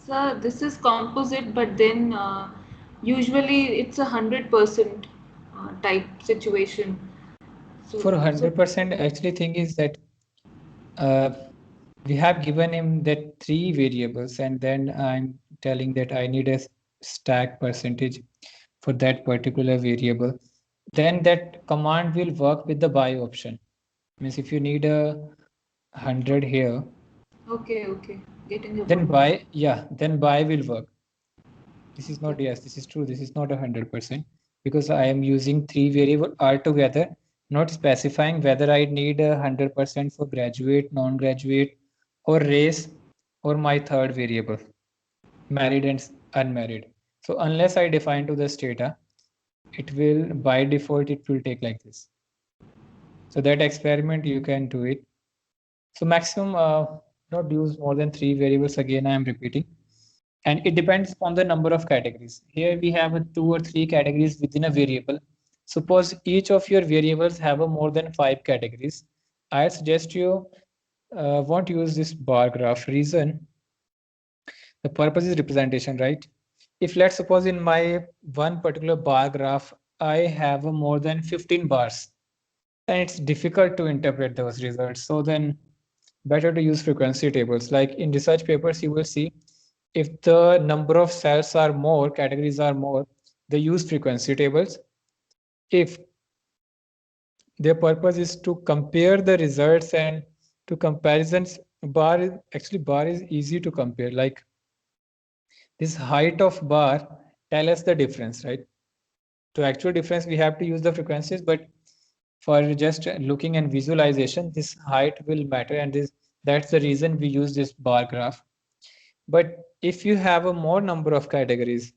Sir, this is composite, but then usually it's 100% type situation. So,
For 100%, actually thing is that we have given him that 3 variables, and then I'm telling that I need a stack percentage for that particular variable. Then that command will work with the by option. Means if you need a 100 here,
okay, getting your
then
point.
then by will work. This is not, yes, this is true. This is not 100% because I am using 3 variable altogether, not specifying whether I need 100% for graduate, non-graduate, or race, or my 3rd variable, married and unmarried. So unless I define to this data, it will by default, it will take like this. So that experiment, you can do it. So maximum, not use more than 3 variables. Again, I am repeating. And it depends on the number of categories. Here we have 2 or 3 categories within a variable. Suppose each of your variables have a more than 5 categories. I suggest you won't use this bar graph. Reason, the purpose is representation, right? If let's suppose in my one particular bar graph, I have a more than 15 bars, and it's difficult to interpret those results. So then better to use frequency tables. Like in research papers, you will see if the number of cells are more, categories are more, they use frequency tables. If their purpose is to compare the results and to comparisons, bar is easy to compare. Like this height of bar tell us the difference, right? To actual difference, we have to use the frequencies, but for just looking and visualization, this height will matter, and that's the reason we use this bar graph. But if you have a more number of categories,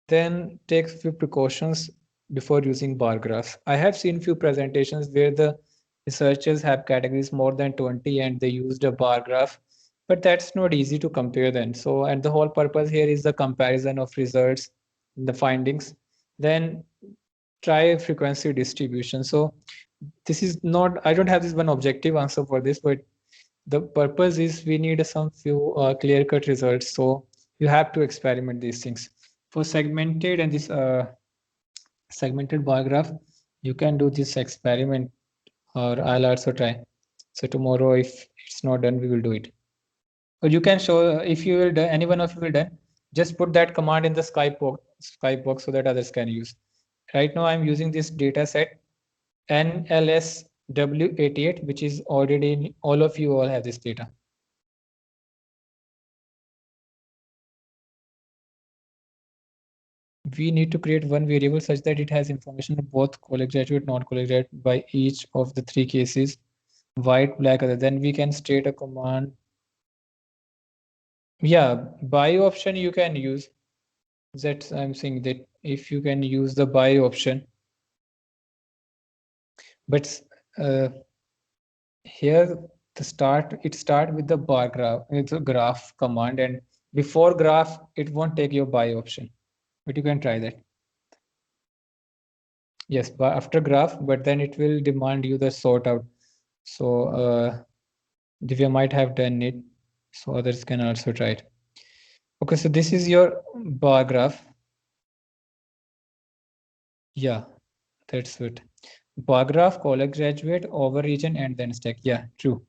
then take few precautions before using bar graphs. I have seen few presentations where the researchers have categories more than 20 and they used a bar graph, but that's not easy to compare then. So, and the whole purpose here is the comparison of results, the findings, then try frequency distribution. So this is not, I don't have this one objective answer for this, but The purpose is we need some few clear-cut results. So you have to experiment these things. For segmented and this segmented bar graph, you can do this experiment, or I'll also try. So tomorrow, if it's not done, we will do it. Or you can show, if you will do, any one of you will done, just put that command in the Skype box so that others can use. Right now I'm using this data set NLSW88, which is already in, all of you all have this data. We need to create one variable such that it has information of both college graduate, non-college graduate by each of the three cases, white, black, other. Then we can state a command. Yeah, by option you can use. That I'm saying that if you can use the by option, but here it start with the bar graph, it's a graph command, and before graph it won't take your by option, but you can try that. Yes, but after graph, but then it will demand you the sort out. So Divya might have done it, so others can also try it. Okay, so this is your bar graph. Yeah, that's it. Bar graph, college graduate, over region, and then stack. Yeah, true.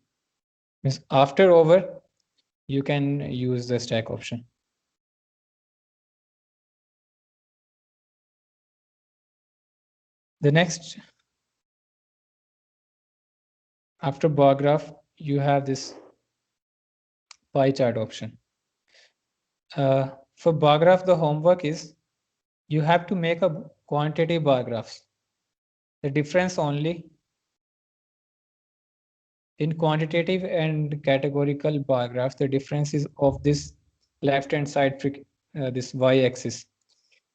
Means after over, you can use the stack option. The next, after bar graph, you have this pie chart option. For bar graph, the homework is you have to make a quantitative bar graphs. The difference only in quantitative and categorical bar graphs, the difference is of this left-hand side, this y-axis.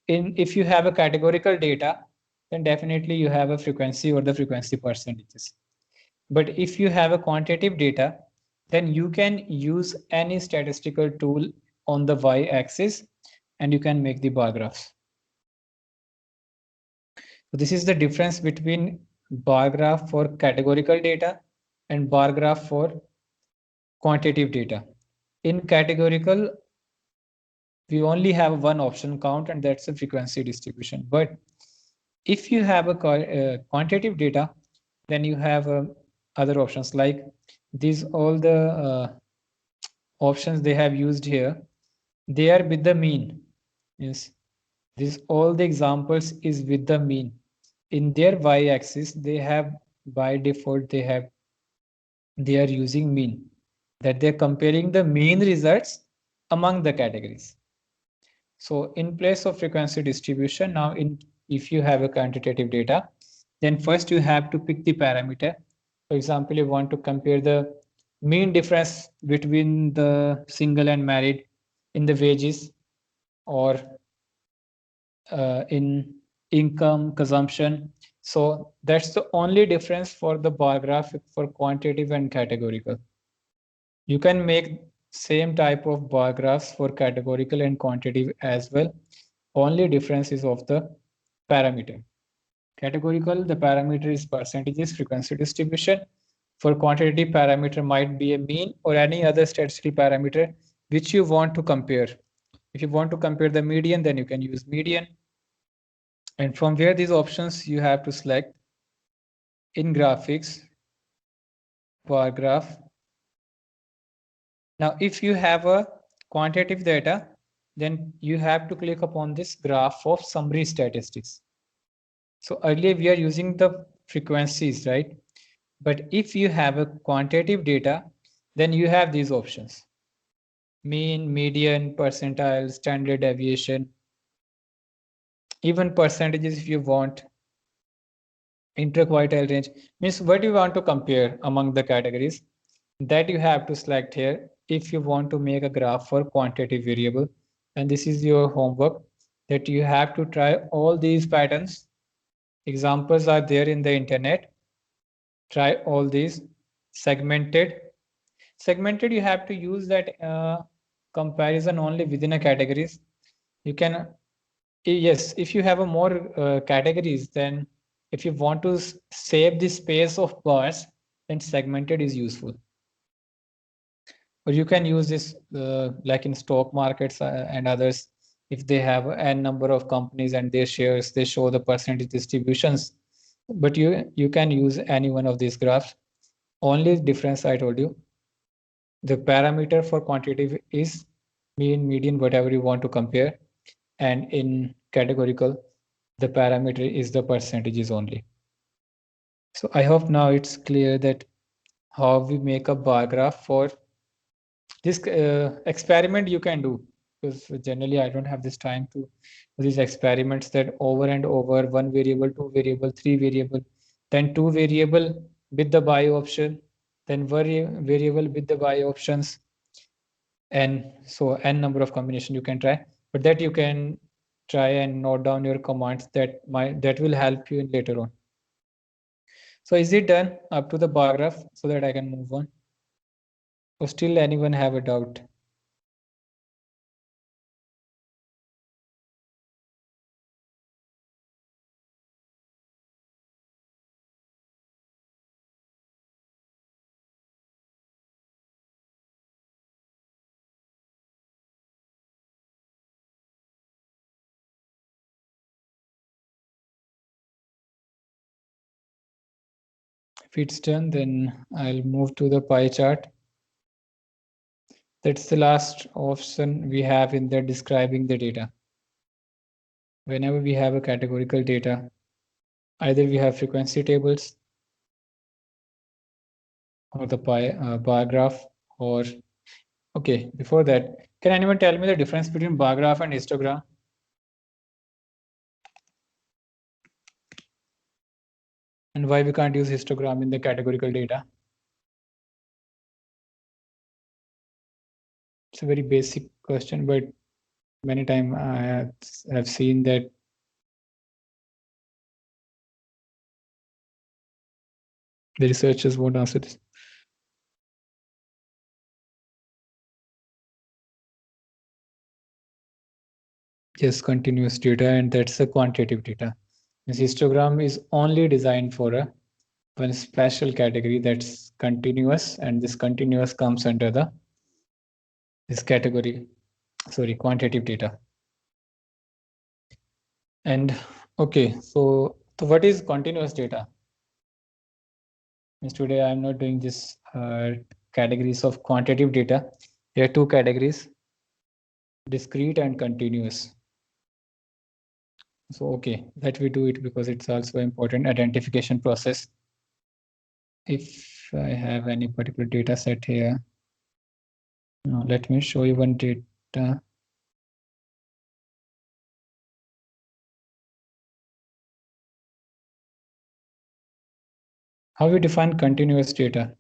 If you have a categorical data, then definitely you have a frequency or the frequency percentages. But if you have a quantitative data, then you can use any statistical tool on the y-axis and you can make the bar graphs. So this is the difference between bar graph for categorical data and bar graph for quantitative data. In categorical, we only have one option count, and that's the frequency distribution. But if you have a quantitative data, then you have other options like these. All the options they have used here, they are with the mean. Yes, this all the examples is with the mean. In their y-axis, they have by default they are using mean, that they're comparing the mean results among the categories. So in place of frequency distribution, now if you have a quantitative data, then first you have to pick the parameter. For example, you want to compare the mean difference between the single and married in the wages or in income, consumption. So that's the only difference for the bar graph for quantitative and categorical. You can make same type of bar graphs for categorical and quantitative as well. Only difference is of the parameter. Categorical, the parameter is percentages, frequency distribution. For quantitative, parameter might be a mean or any other statistical parameter which you want to compare. If you want to compare the median, then you can use median. And from where these options you have to select in graphics, bar graph. Now, if you have a quantitative data, then you have to click upon this graph of summary statistics. So earlier we are using the frequencies, right? But if you have a quantitative data, then you have these options: mean, median, percentile, standard deviation, even percentages if you want, interquartile range. Means what you want to compare among the categories, that you have to select here if you want to make a graph for quantitative variable. And this is your homework, that you have to try all these patterns. Examples are there in the internet. Try all these. Segmented, you have to use that comparison only within a categories. You can, yes, if you have a more categories, then if you want to save the space of bars, then segmented is useful. Or you can use this like in stock markets and others. If they have n number of companies and their shares, they show the percentage distributions. But you can use any one of these graphs. Only difference I told you, the parameter for quantitative is mean, median, whatever you want to compare. And in categorical, the parameter is the percentages only. So I hope now it's clear that how we make a bar graph for this experiment you can do, because generally I don't have this time to do these experiments that over and over, one variable, two variable, three variable, then two variable with the by option, then variable with the by options, and so n number of combination you can try. But that you can try and note down your commands that will help you in later on. So is it done up to the bar graph so that I can move on? Or still anyone have a doubt? If it's done, then I'll move to the pie chart. That's the last option we have in there, describing the data. Whenever we have a categorical data, either we have frequency tables or the bar graph, or okay, before that, can anyone tell me the difference between bar graph and histogram? And why we can't use histogram in the categorical data? It's a very basic question, but many times I have seen that the researchers won't answer this. Yes, continuous data, and that's a quantitative data. This histogram is only designed for a one special category, that's continuous, and this continuous comes under this category, sorry, quantitative data. And okay, so what is continuous data? Means today I'm not doing this categories of quantitative data. There are two categories, discrete and continuous. So okay, let me do it because it's also important identification process. If I have any particular data set here, now let me show you one data. How we define continuous data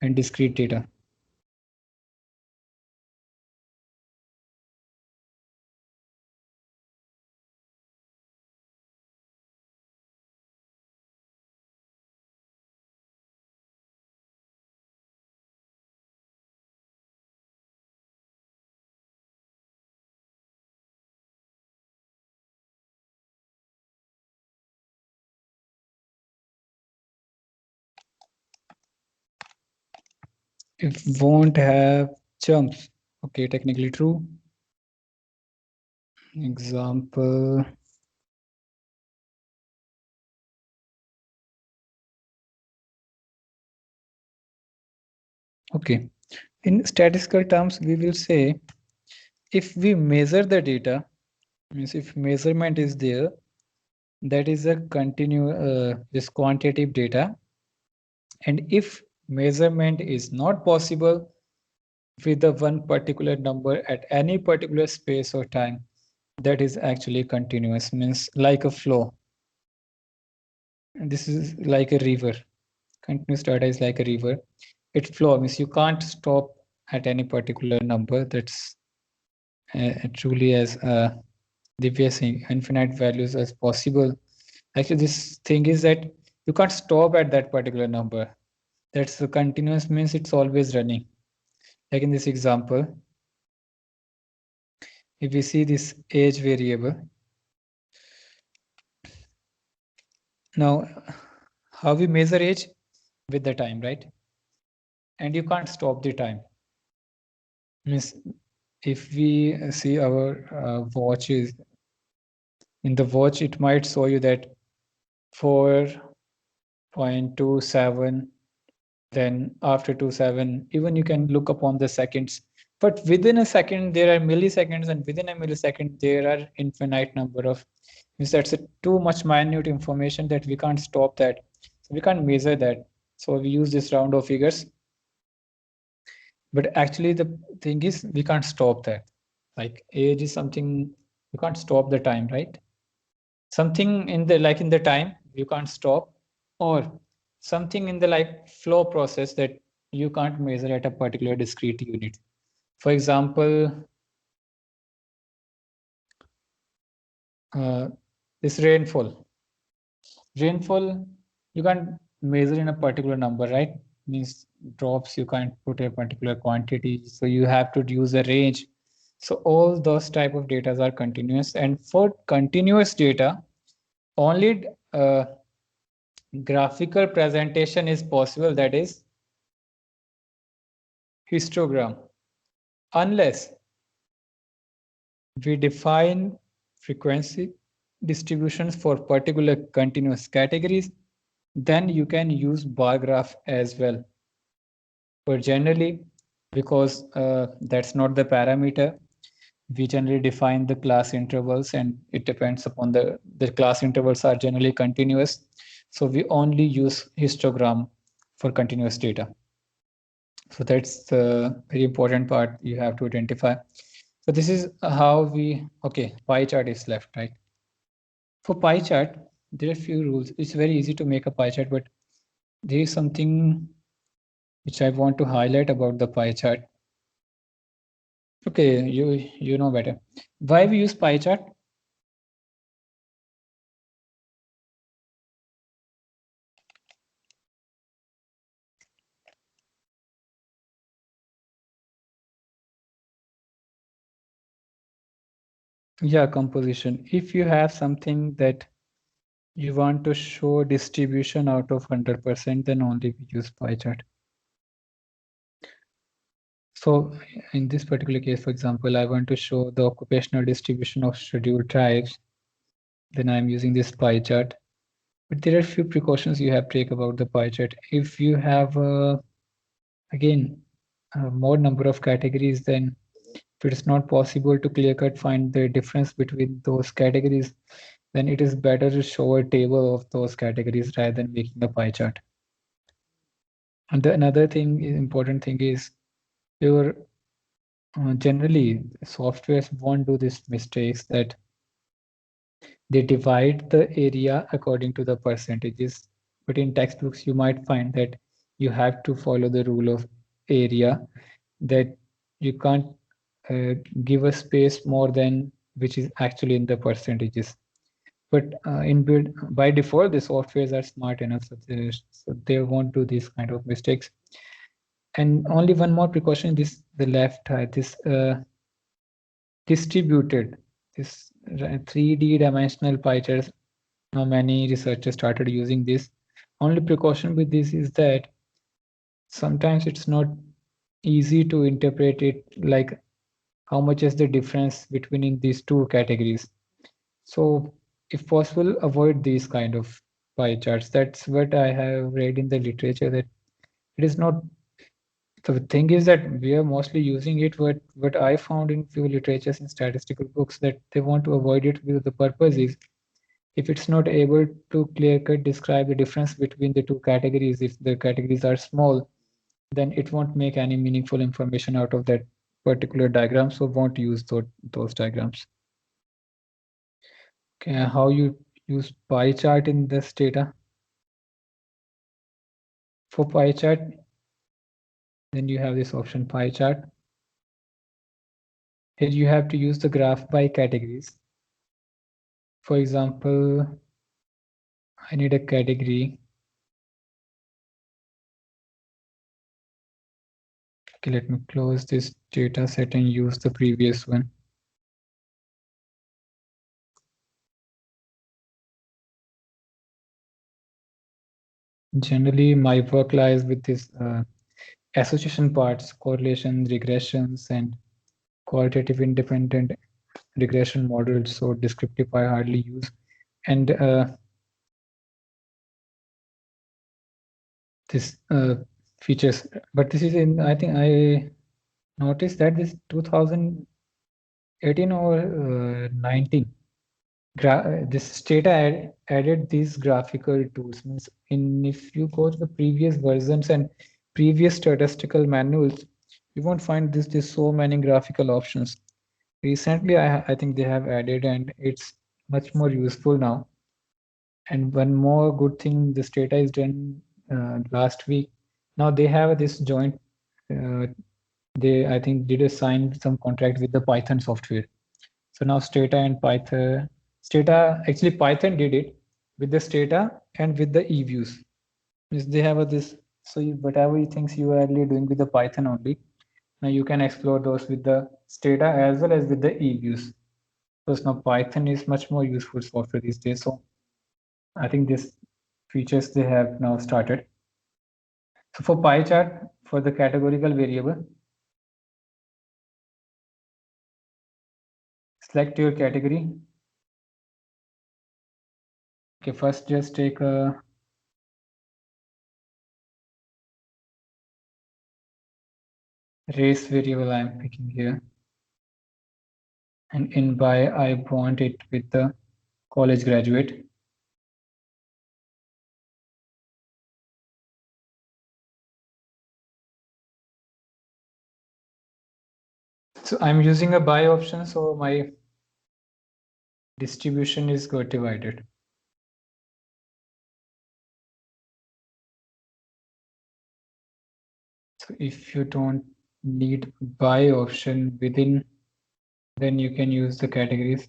and discrete data? It won't have chunks. Okay, technically true. Example. Okay, in statistical terms, we will say if we measure the data, means if measurement is there, that is a this quantitative data. And if measurement is not possible with the one particular number at any particular space or time, that is actually continuous, means like a flow. And this is like a river. Continuous data is like a river. It flows, means you can't stop at any particular number. That's truly as Divya infinite values as possible. Actually, this thing is that you can't stop at that particular number. That's the continuous, means it's always running. Like in this example, if we see this age variable, now how we measure age? With the time, right? And you can't stop the time. Means if we see our watches, in the watch, it might show you that 4.27, then after 27, even you can look upon the seconds. But within a second, there are milliseconds, and within a millisecond, there are infinite number of. Means that's too much minute information that we can't stop that. So we can't measure that. So we use this round of figures. But actually, the thing is, we can't stop that. Like age is something you can't stop the time, right? Something in the time you can't stop, or something in the like flow process that you can't measure at a particular discrete unit. For example, this rainfall you can't measure in a particular number, right? Means drops you can't put a particular quantity, so you have to use a range. So all those type of data are continuous, and for continuous data only graphical presentation is possible, that is histogram, unless we define frequency distributions for particular continuous categories, then you can use bar graph as well. But generally, because that's not the parameter, we generally define the class intervals, and it depends upon the class intervals are generally continuous. So we only use histogram for continuous data. So that's the very important part you have to identify. So this is how we, okay, pie chart is left, right? For pie chart, there are a few rules. It's very easy to make a pie chart, but there is something which I want to highlight about the pie chart. Okay, you know better. Why we use pie chart? Yeah, composition. If you have something that you want to show distribution out of 100%, then only we use pie chart. So in this particular case, for example, I want to show the occupational distribution of scheduled tribes. Then I'm using this pie chart. But there are a few precautions you have to take about the pie chart. If you have, again, a more number of categories, then if it's not possible to clear-cut find the difference between those categories, then it is better to show a table of those categories rather than making a pie chart. And another thing, important thing is your generally softwares won't do these mistakes that they divide the area according to the percentages. But in textbooks, you might find that you have to follow the rule of area, that you can't give a space more than which is actually in the percentages. But by default, the softwares are smart enough, so they won't do these kind of mistakes. And only one more precaution: the left, this distributed, this 3D dimensional pie charts. Now many researchers started using this. Only precaution with this is that sometimes it's not easy to interpret it, like how much is the difference between these two categories. So if possible, avoid these kind of pie charts. That's what I have read in the literature, that it is not. The thing is that we are mostly using it, but what I found in few literatures in statistical books, that they want to avoid it because the purpose is, if it's not able to clear-cut describe the difference between the two categories, if the categories are small, then it won't make any meaningful information out of that particular diagram, so won't use those diagrams. Okay, how you use pie chart in this data? For pie chart, then you have this option pie chart. Here you have to use the graph by categories. For example, I need a category. Okay, let me close this data set and use the previous one. Generally, my work lies with this association parts, correlations, regressions, and qualitative independent regression models. So descriptive I hardly use. And this features, but this is in, I think I noticed that this 2018 or 19, this Stata added these graphical tools. Means in, if you go to the previous versions and previous statistical manuals, you won't find this so many graphical options. Recently, I think they have added, and it's much more useful now. And one more good thing the Stata is done last week. Now they have this joint. They, I think, did a sign some contract with the Python software. So now Stata and Python, Stata, actually Python did it with the Stata and with the eViews. Means they have this, so you, whatever you things you are earlier doing with the Python only, now you can explore those with the Stata as well as with the eViews. Because now Python is much more useful software these days. So I think this features they have now started. So for pie chart, for the categorical variable, select your category. Okay, first just take a race variable I'm picking here. And in by, I want it with the college graduate. So I'm using a by option, so my distribution is got divided. So if you don't need by option within, then you can use the categories.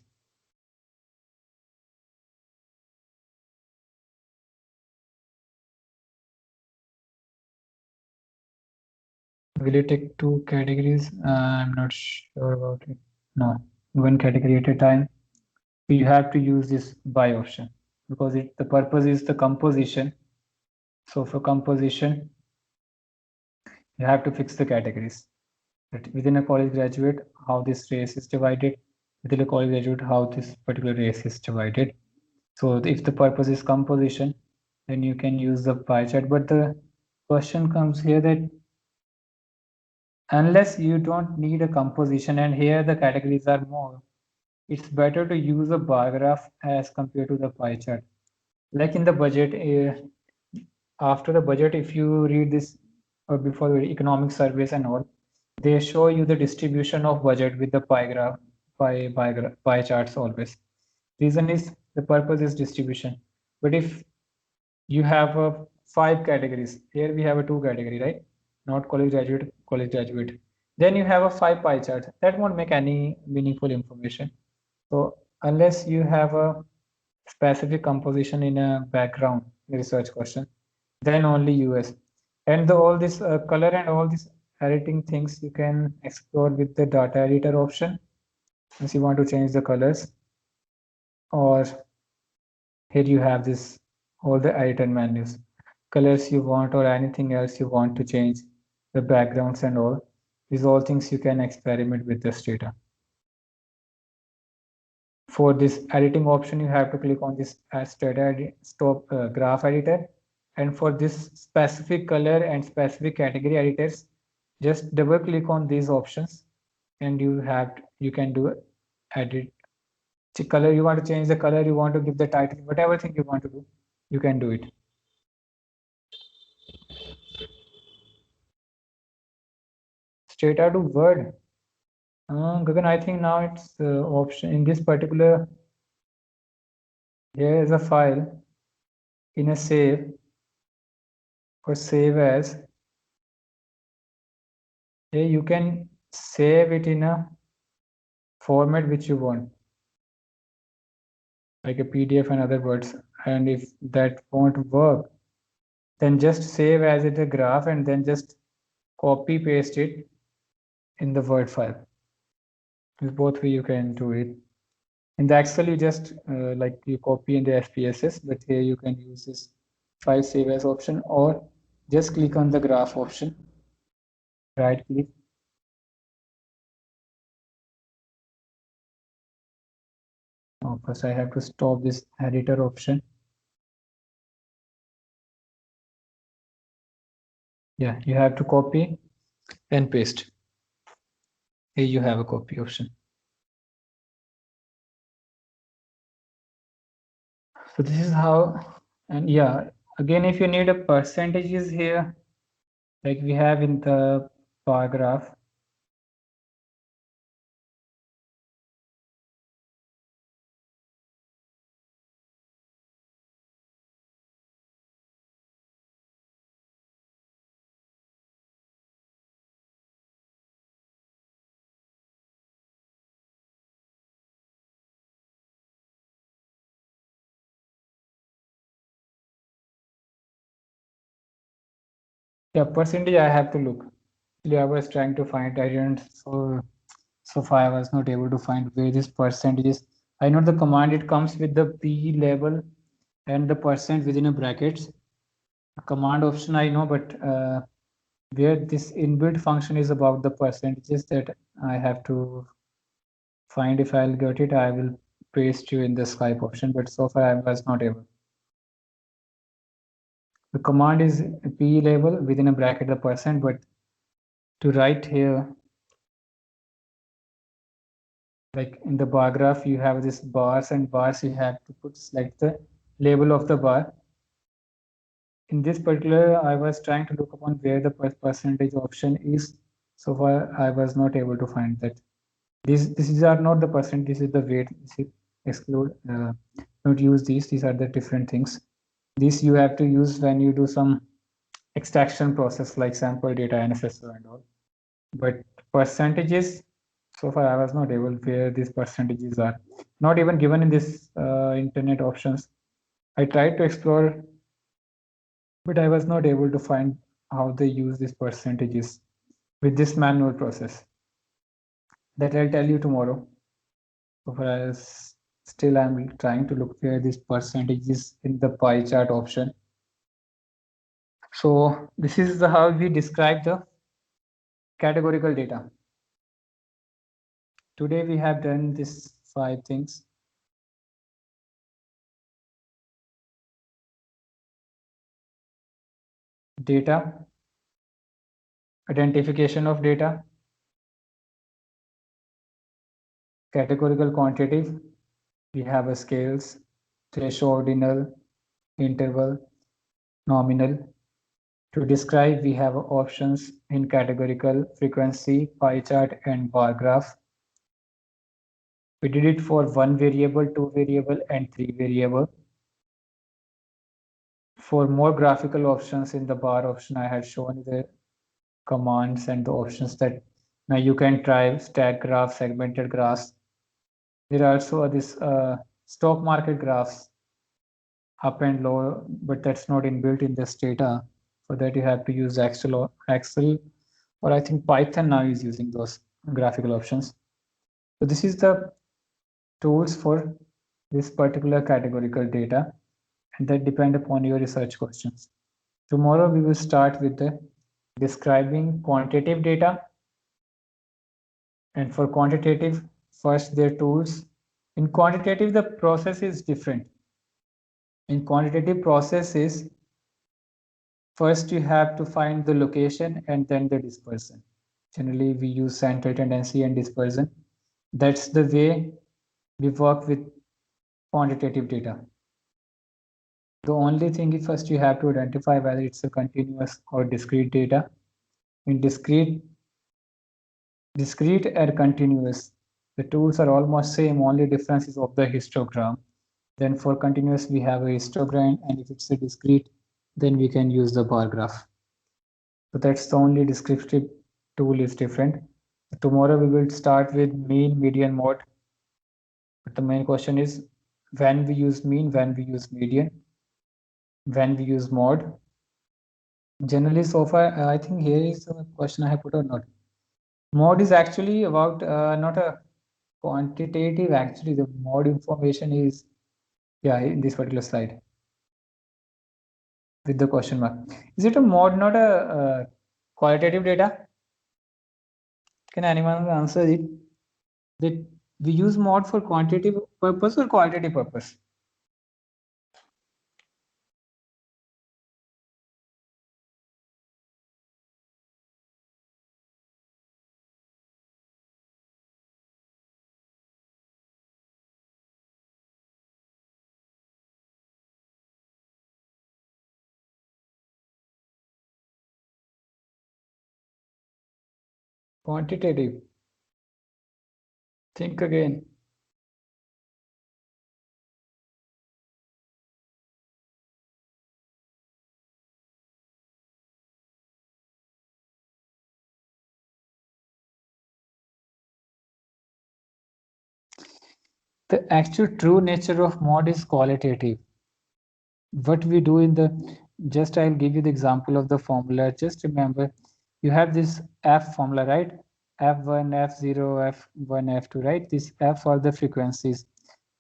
Will it take two categories? I'm not sure about it. No, one category at a time. You have to use this by option because it, the purpose is the composition. So for composition, you have to fix the categories. But within a college graduate, how this race is divided. Within a college graduate, how this particular race is divided. So if the purpose is composition, then you can use the pie chart. But the question comes here that unless you don't need a composition, and here the categories are more, it's better to use a bar graph as compared to the pie chart. Like in the budget, after the budget, if you read this or before the economic surveys and all, they show you the distribution of budget with the pie graph, pie charts always. Reason is the purpose is distribution. But if you have 5 categories, here we have a 2 category, right? Not college graduate. Then you have a 5 pie chart. That won't make any meaningful information. So unless you have a specific composition in a background research question, then only US. And all this color and all these editing things you can explore with the data editor option. If you want to change the colors, or here you have this all the editor menus, colors you want or anything else you want to change, the backgrounds and all. These all things you can experiment with this data. For this editing option, you have to click on this stop graph editor. And for this specific color and specific category editors, just double click on these options and you can do edit. The color you want to change, the color you want to give the title, whatever thing you want to do, you can do it. Straight out to Word. Gagan, I think now it's option in this particular. Here is a file in a save or save as. Here you can save it in a format which you want, like a PDF and other words. And if that won't work, then just save as it a graph and then just copy paste it in the Word file. With both way you can do it. In the Excel, you just like you copy in the SPSS, but here you can use this file save as option or just click on the graph option Right click. Oh, first I have to stop this editor option. Yeah, you have to copy and paste. Here you have a copy option. So this is how, and yeah, again, if you need a percentages here, like we have in the bar graph. Yeah, percentage I have to look. Actually, I was trying to find, I didn't, so far I was not able to find where this percentage is. I know the command, it comes with the P label and the percent within a brackets. Command option I know, but where this inbuilt function is about the percentages that I have to find. If I'll get it, I will paste you in the Skype option, but so far I was not able. The command is P label within a bracket the percent, but to write here, like in the bar graph, you have this bars and bars, you have to put select the label of the bar. In this particular, I was trying to look upon where the percentage option is. So far, I was not able to find that. These are not the percent, this is the weight. This is exclude, don't use these are the different things. This you have to use when you do some extraction process like sample data, NSSO and all. But percentages, so far I was not able where these percentages are. Not even given in this internet options. I tried to explore, but I was not able to find how they use these percentages with this manual process. That I'll tell you tomorrow. So far as still I'm trying to look where these percentages in the pie chart option. So this is how we describe the categorical data. Today we have done these 5 things. Data, identification of data, categorical quantitative, we have a scales, threshold, ordinal, interval, nominal. To describe, we have options in categorical, frequency, pie chart, and bar graph. We did it for 1 variable, 2 variable, and 3 variable. For more graphical options in the bar option, I had shown the commands and the options that now you can try stack graph, segmented graphs. There are also this stock market graphs, up and low, but that's not inbuilt in this data. For that, you have to use Excel, or I think Python now is using those graphical options. So this is the tools for this particular categorical data, and that depend upon your research questions. Tomorrow we will start with the describing quantitative data, and for quantitative, first their tools. In quantitative, the process is different. In quantitative processes, first you have to find the location and then the dispersion. Generally, we use central tendency and dispersion. That's the way we work with quantitative data. The only thing is first you have to identify whether it's a continuous or discrete data. In discrete and continuous, the tools are almost same, only difference is of the histogram. Then for continuous, we have a histogram, and if it's a discrete, then we can use the bar graph. So that's the only descriptive tool is different. Tomorrow we will start with mean, median, mode. But the main question is when we use mean, when we use median, when we use mode. Generally, so far, I think here is a question I have put or not. Mode is actually about not a quantitative, actually the mode information is, yeah, in this particular slide with the question mark. Is it a mode, not a qualitative data? Can anyone answer it? That we use mod for quantitative purpose or qualitative purpose? Quantitative. Think again. The actual true nature of mod is qualitative. What we do in the, just I'll give you the example of the formula. Just remember, you have this F formula, right? F1, F0, F1, F2, right? This F are the frequencies.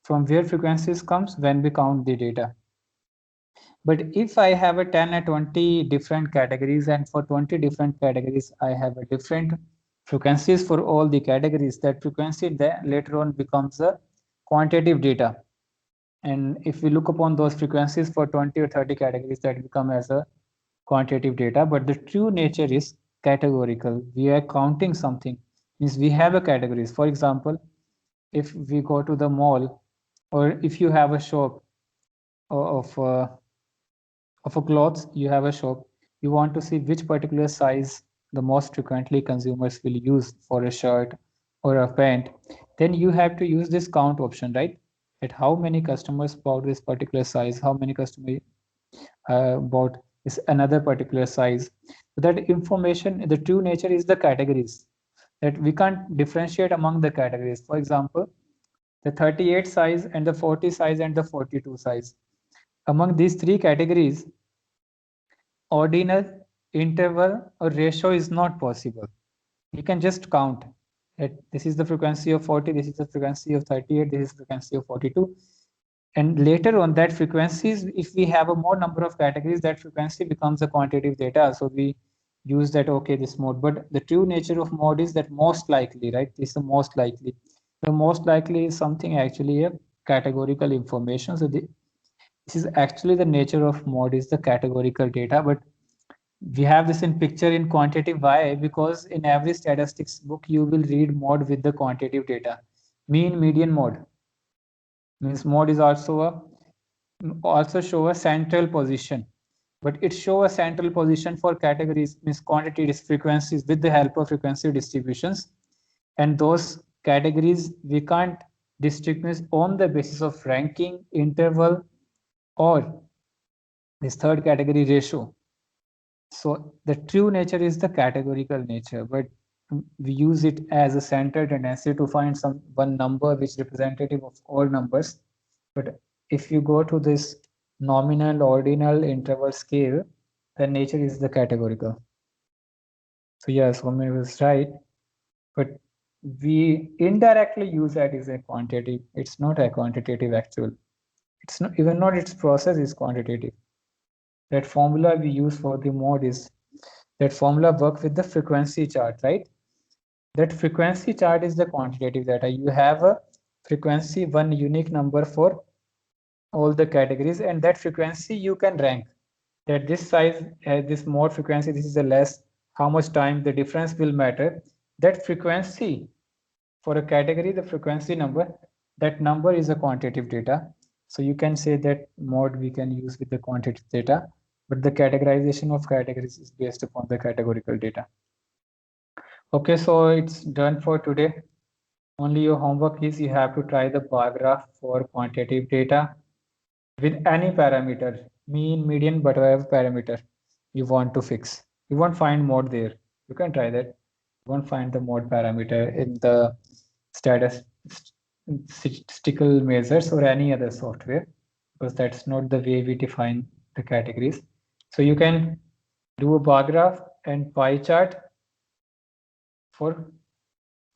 From where frequencies comes when we count the data. But if I have a 10 or 20 different categories, and for 20 different categories, I have a different frequencies for all the categories, that frequency then later on becomes a quantitative data. And if we look upon those frequencies for 20 or 30 categories, that become as a quantitative data. But the true nature is categorical. We are counting something, means we have a categories. For example, if we go to the mall, or if you have a shop of a clothes, you have a shop, you want to see which particular size the most frequently consumers will use for a shirt or a pant, then you have to use this count option, right? At how many customers bought this particular size, how many customers bought this another particular size. So that information, the true nature is the categories, that we can't differentiate among the categories. For example, the 38 size and the 40 size and the 42 size, among these three categories, ordinal, interval, or ratio is not possible. You can just count that this is the frequency of 40, this is the frequency of 38, this is the frequency of 42. And later on that frequencies, if we have a more number of categories, that frequency becomes a quantitative data. So we use that, okay, this mode. But the true nature of mode is that most likely, right? This is the most likely. The most likely is something actually a categorical information. So this is actually the nature of mode, is the categorical data. But we have this in picture in quantitative. Why? Because in every statistics book you will read mode with the quantitative data. Mean, median, mode. Means mode is also show a central position, but it show a central position for categories, means quantities, frequencies, with the help of frequency distributions. And those categories we can't distribute on the basis of ranking, interval, or this third category, ratio. So the true nature is the categorical nature, but we use it as a central tendency to find some one number which representative of all numbers. But if you go to this nominal, ordinal, interval scale, the nature is the categorical. So yes, Homer was right, but we indirectly use that as a quantitative. It's not a quantitative actual. It's not even not its process is quantitative. That formula we use for the mode is that formula work with the frequency chart, right? That frequency chart is the quantitative data. You have a frequency, one unique number for all the categories, and that frequency you can rank. That this size has this more frequency, this is a less, how much time the difference will matter. That frequency for a category, the frequency number, that number is a quantitative data. So you can say that mode we can use with the quantitative data, but the categorization of categories is based upon the categorical data. Okay, so it's done for today. Only your homework is you have to try the bar graph for quantitative data with any parameter, mean, median, whatever parameter you want to fix. You won't find mode there. You can try that. You won't find the mode parameter in the statistical measures or any other software, because that's not the way we define the categories. So you can do a bar graph and pie chart for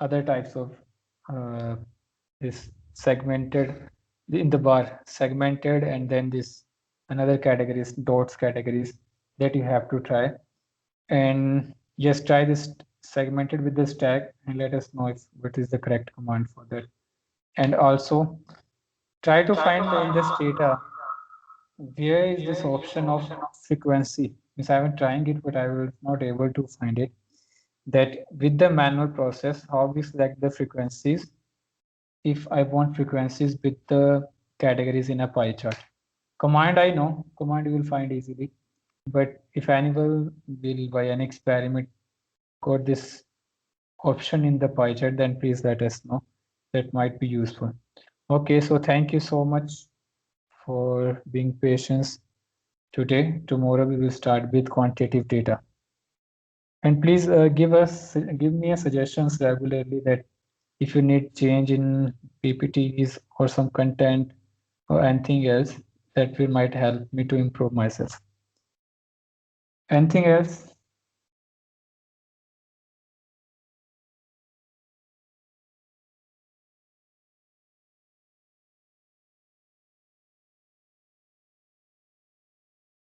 other types of this segmented in the bar, segmented, and then this another categories, dots categories, that you have to try. And just try this segment it with this tag and let us know if what is the correct command for that. And also try to find in this data where is this option of frequency. Means I am trying it, but I was not able to find it. That with the manual process, how we select the frequencies if I want frequencies with the categories in a pie chart. Command I know, command you will find easily. But if anyone will by an experiment got this option in the pie chart, then please let us know. That might be useful. Okay, so thank you so much for being patient today. Tomorrow we will start with quantitative data. And please give me a suggestions regularly that if you need change in PPTs or some content or anything else that will might help me to improve myself. Anything else?